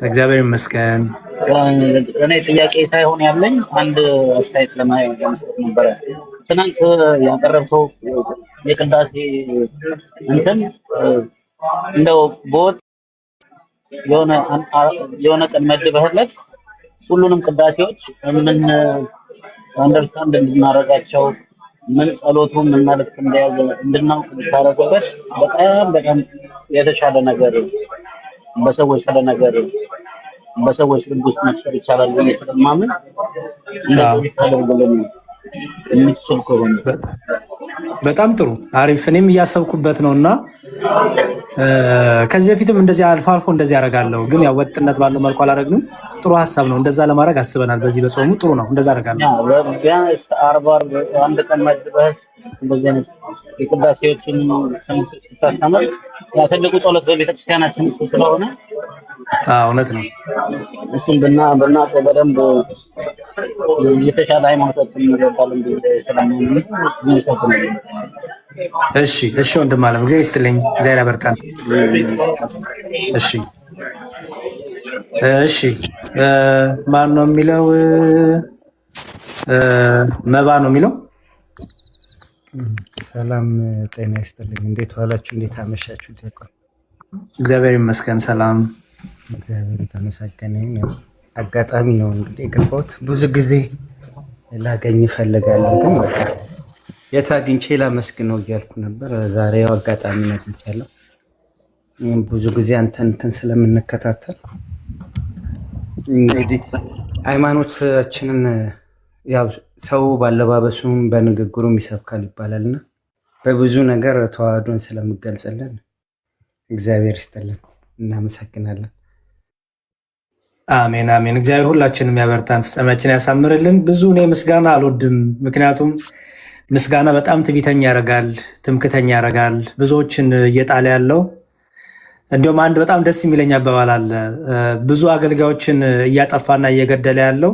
እግዚአብሔር ይመስገን። እኔ ጥያቄ ሳይሆን ያለኝ አንድ አስተያየት ለመስጠት ነበረ። ትናንት ያቀረብከው የቅዳሴ እንትን እንደው በወጥ የሆነ ቀን መድበህለት ሁሉንም ቅዳሴዎች ምን አንደርስታንድ እንድናረጋቸው ምን ጸሎቱ ምን መልዕክት እንደያዘ እንድናውቅ ብታረጉበት በጣም የተሻለ ነገር በሰዎች ልብ ውስጥ መፍጠር ይቻላል ብዬ ስለማምን እንደዚህ ታደርግልን የምትችል ከሆነ በጣም ጥሩ፣ አሪፍ። እኔም እያሰብኩበት ነው እና ከዚህ በፊትም እንደዚህ አልፎ እንደዚህ ያደርጋለሁ፣ ግን ያው ወጥነት ባለው መልኩ አላደረግንም። ጥሩ ሀሳብ ነው። እንደዛ ለማድረግ አስበናል። በዚህ በጾሙ ጥሩ ነው። እንደዛ አደርጋለሁ። ቢያንስ 40 አንድ ቀን መድበህ እንደዚህ አይነት የቅዳሴዎችን ትምህርት ስታስተምር ትልቁ ጸሎት በቤተክርስቲያናችን እሱ ስለሆነ እውነት ነው። እሱን ብናውቀው በደንብ የተሻለ ሃይማኖታችን እንረዳለን ብዬ ስለማምን እሺ ወንድም አለም እግዚአብሔር ይስጥልኝ፣ እግዚአብሔር ያበርታን። እሺ ማን ነው የሚለው? መባ ነው የሚለው። ሰላም ጤና ይስጥልኝ። እንዴት ዋላችሁ? እንዴት አመሻችሁ? ዲያቆን እግዚአብሔር ይመስገን ሰላም። እግዚአብሔር የተመሰገነ ይሁን። አጋጣሚ ነው እንግዲህ የገባሁት። ብዙ ጊዜ ላገኝ እፈልጋለሁ፣ ግን በቃ የት አግኝቼ ላመስግነው እያልኩ ነበር። ዛሬ ያው አጋጣሚ አግኝቻለሁ። ብዙ ጊዜ አንተን ስለምንከታተል እንግዲህ ሃይማኖታችንን ያው ሰው ባለባበሱም በንግግሩም ይሰብካል ይባላልና በብዙ ነገር ተዋህዶን ስለምገልጽልን እግዚአብሔር ይስጥልን፣ እናመሰግናለን። አሜን አሜን። እግዚአብሔር ሁላችንም ያበርታን፣ ፍጻሜያችን ያሳምርልን። ብዙ እኔ ምስጋና አልወድም፣ ምክንያቱም ምስጋና በጣም ትዕቢተኛ ያደርጋል፣ ትምክተኛ ያደርጋል፣ ብዙዎችን እየጣለ ያለው። እንዲሁም አንድ በጣም ደስ የሚለኝ አባባል አለ፣ ብዙ አገልጋዮችን እያጠፋና እየገደለ ያለው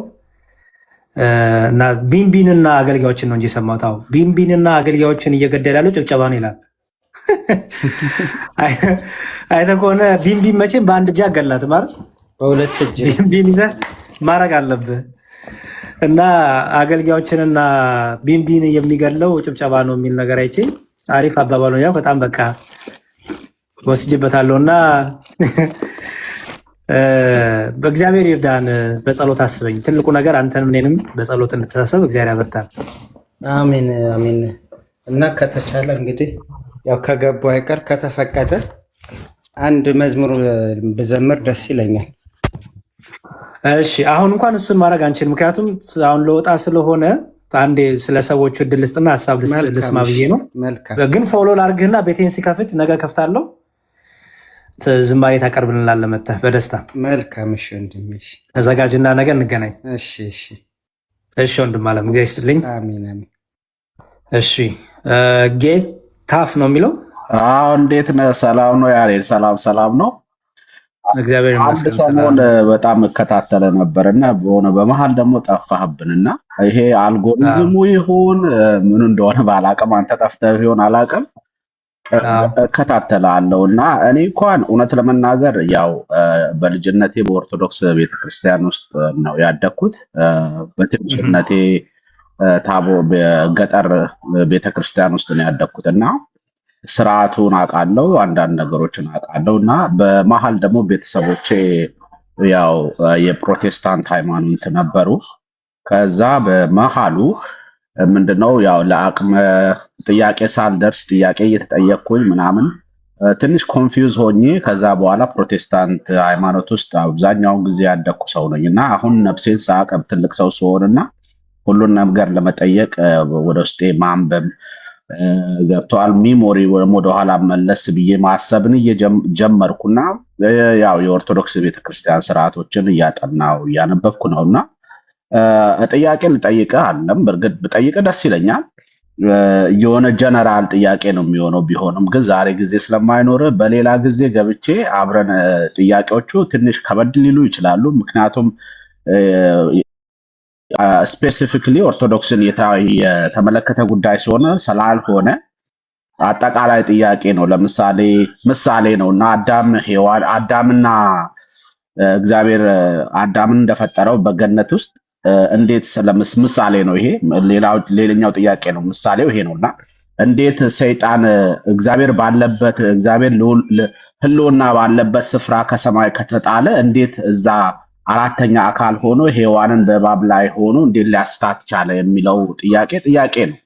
እና ቢንቢንና አገልጋዮችን ነው እንጂ የሰማሁት። ቢንቢንና አገልጋዮችን እየገደለ ያለው ጭብጨባ ነው ይላል። አይተህ ከሆነ ቢንቢን መቼም በአንድ እጅ አገላት ማለት በሁለት እጅ ቢንቢን ይዘህ ማድረግ አለብህ። እና አገልጋዮችንና ቢንቢን የሚገድለው ጭብጨባ ነው የሚል ነገር አይቼ አሪፍ አባባል ነው። በጣም በቃ ወስጅበታለሁ እና በእግዚአብሔር ይርዳን። በጸሎት አስበኝ። ትልቁ ነገር አንተንም እኔንም በጸሎት እንተሳሰብ። እግዚአብሔር ያበርታን። አሜን አሜን። እና ከተቻለ እንግዲህ ያው ከገቡ አይቀር ከተፈቀደ አንድ መዝሙር ብዘምር ደስ ይለኛል። እሺ፣ አሁን እንኳን እሱን ማድረግ አንችል፣ ምክንያቱም አሁን ለወጣ ስለሆነ አንዴ ስለ ሰዎቹ እድል ልስጥና ሀሳብ ልስማ ብዬ ነው። ግን ፎሎ ላርግህና ቤቴን ሲከፍት ነገ ከፍታለሁ ዝማሬ ታቀርብልናለህ መተህ በደስታ። መልካም እሺ ወንድሜ ተዘጋጅና ነገ እንገናኝ። እሺ ወንድም አለም እግዚአብሔር ይስጥልኝ። አሜን አሜን። እሺ ጌት ታፍ ነው የሚለው። እንዴት ነህ? ሰላም ነው ያሬድ? ሰላም ነው እግዚአብሔር ይመስገን። አንድ ሰሞን በጣም እከታተለ ነበርና በመሀል ደግሞ ጠፋህብንና ይሄ አልጎሪዝሙ ይሁን ምን እንደሆነ ባላቅም አንተ ጠፍተህ ቢሆን አላቅም እከታተላለሁ እና እኔ እንኳን እውነት ለመናገር ያው በልጅነቴ በኦርቶዶክስ ቤተክርስቲያን ውስጥ ነው ያደግኩት። በትንሽነቴ ታቦ በገጠር ቤተክርስቲያን ውስጥ ነው ያደግኩት እና ስርዓቱን አውቃለሁ፣ አንዳንድ ነገሮችን አውቃለሁ እና በመሀል ደግሞ ቤተሰቦቼ ያው የፕሮቴስታንት ሃይማኖት ነበሩ። ከዛ በመሀሉ ምንድነው ያው ለአቅመ ጥያቄ ሳልደርስ ጥያቄ እየተጠየቅኩኝ ምናምን ትንሽ ኮንፊውዝ ሆኜ ከዛ በኋላ ፕሮቴስታንት ሃይማኖት ውስጥ አብዛኛውን ጊዜ ያደግኩ ሰው ነኝ እና አሁን ነፍሴን ሳቀብ ትልቅ ሰው ስሆንና ሁሉን ነገር ለመጠየቅ ወደ ውስጤ ማንበብ ገብቷል። ሚሞሪ ወደኋላ መለስ ብዬ ማሰብን እየጀመርኩና ያው የኦርቶዶክስ ቤተክርስቲያን ስርዓቶችን እያጠናው እያነበብኩ ነውና ጥያቄ ልጠይቅህ አለም። በእርግጥ ብጠይቅህ ደስ ይለኛል። የሆነ ጀነራል ጥያቄ ነው የሚሆነው ቢሆንም ግን ዛሬ ጊዜ ስለማይኖር በሌላ ጊዜ ገብቼ አብረን ጥያቄዎቹ ትንሽ ከበድ ሊሉ ይችላሉ። ምክንያቱም ስፔሲፊክሊ ኦርቶዶክስን የተመለከተ ጉዳይ ስለሆነ ስላልሆነ አጠቃላይ ጥያቄ ነው። ለምሳሌ ምሳሌ ነውና አዳምና እግዚአብሔር አዳምን እንደፈጠረው በገነት ውስጥ እንዴት ምሳሌ ነው ይሄ። ሌላኛው ጥያቄ ነው ምሳሌው ይሄ ነውና እንዴት ሰይጣን እግዚአብሔር ባለበት እግዚአብሔር ህልውና ባለበት ስፍራ ከሰማይ ከተጣለ እንዴት እዛ አራተኛ አካል ሆኖ ሔዋንን በእባብ ላይ ሆኖ እንዴት ሊያስታት ቻለ የሚለው ጥያቄ ነው።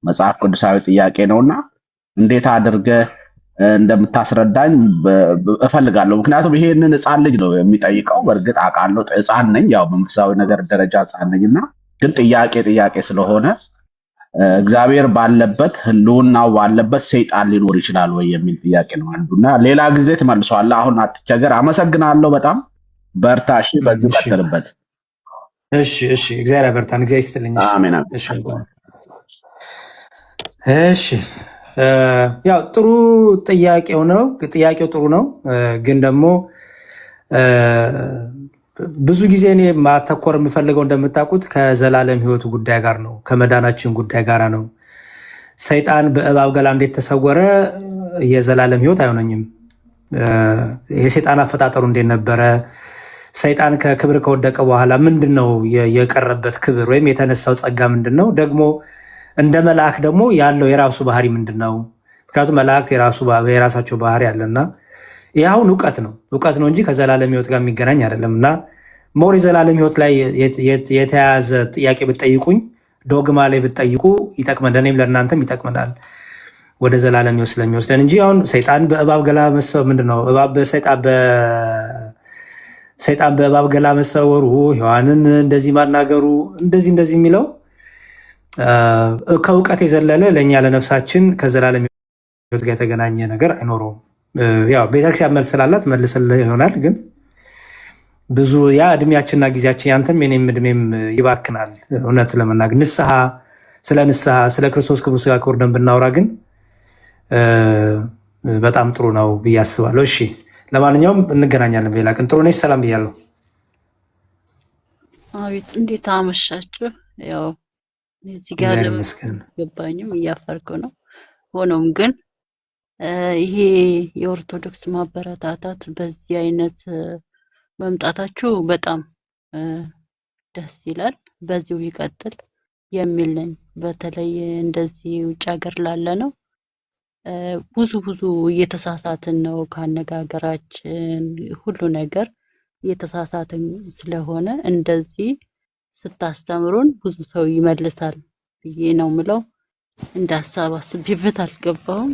መጽሐፍ ቅዱሳዊ ጥያቄ ነውና እንዴት አድርገህ እንደምታስረዳኝ እፈልጋለሁ። ምክንያቱም ይሄንን ሕፃን ልጅ ነው የሚጠይቀው። በእርግጥ አውቃለሁ ሕፃን ነኝ፣ ያው በመንፈሳዊ ነገር ደረጃ ሕፃን ነኝና ግን ጥያቄ ስለሆነ እግዚአብሔር ባለበት ህልውናው ባለበት ሰይጣን ሊኖር ይችላል ወይ የሚል ጥያቄ ነው አንዱና ሌላ ጊዜ ትመልሰዋለህ። አሁን አትቸገር። አመሰግናለሁ በጣም በርታ። እሺ በዚህ ቀጥልበት። እሺ እግዚአብሔር ያበርታን። እግዚአብሔር ይስጥልኝ። አሜን። እሺ ያው ጥሩ ጥያቄው ነው። ጥያቄው ጥሩ ነው፣ ግን ደግሞ ብዙ ጊዜ እኔ ማተኮር የምፈልገው እንደምታውቁት ከዘላለም ህይወቱ ጉዳይ ጋር ነው፣ ከመዳናችን ጉዳይ ጋር ነው። ሰይጣን በእባብ ገላ እንዴት ተሰወረ የዘላለም ህይወት አይሆነኝም። የሰይጣን አፈጣጠሩ እንዴት ነበረ? ሰይጣን ከክብር ከወደቀ በኋላ ምንድነው የቀረበት ክብር ወይም የተነሳው ጸጋ ምንድነው? ደግሞ እንደ መልአክ ደግሞ ያለው የራሱ ባህሪ ምንድነው? ምክንያቱም መላእክት የራሳቸው ባህሪ አለና ይህ አሁን እውቀት ነው እንጂ ከዘላለም ህይወት ጋር የሚገናኝ አይደለም። እና ሞር የዘላለም ህይወት ላይ የተያያዘ ጥያቄ ብትጠይቁኝ፣ ዶግማ ላይ ብትጠይቁ ይጠቅመናል፣ እኔም ለእናንተም ይጠቅመናል ወደ ዘላለም ህይወት ስለሚወስደን እንጂ አሁን ሰይጣን በእባብ ገላ መሰወር ምንድነው? ሰይጣን በእባብ ገላ መሰወሩ፣ ሔዋንን እንደዚህ ማናገሩ፣ እንደዚህ የሚለው ከእውቀት የዘለለ ለእኛ ለነፍሳችን ከዘላለም ህይወት ጋር የተገናኘ ነገር አይኖረውም። ያው ቤተክርስቲያን መልስ ስላላት መልስልህ ይሆናል፣ ግን ብዙ ያ እድሜያችንና ጊዜያችን ያንተም የኔም እድሜም ይባክናል። እውነት ለመናገር ስለ ስለ ክርስቶስ ክቡር ሥጋ ክቡር ደም ብናወራ ግን በጣም ጥሩ ነው ብዬ አስባለሁ። እሺ ለማንኛውም እንገናኛለን በሌላ ቀን። ጥሩ ነሽ? ሰላም ብያለሁ። አቤት፣ እንዴት አመሻችሁ? ያው እዚህ ጋር ገባኝም እያፈርኩ ነው። ሆኖም ግን ይሄ የኦርቶዶክስ ማበረታታት በዚህ አይነት መምጣታችሁ በጣም ደስ ይላል። በዚሁ ይቀጥል የሚል ነኝ። በተለይ እንደዚህ ውጭ ሀገር ላለ ነው ብዙ እየተሳሳትን ነው። ካነጋገራችን ሁሉ ነገር እየተሳሳትን ስለሆነ እንደዚህ ስታስተምሩን ብዙ ሰው ይመልሳል ብዬ ነው ምለው። እንደ ሀሳብ አስቤበት አልገባሁም።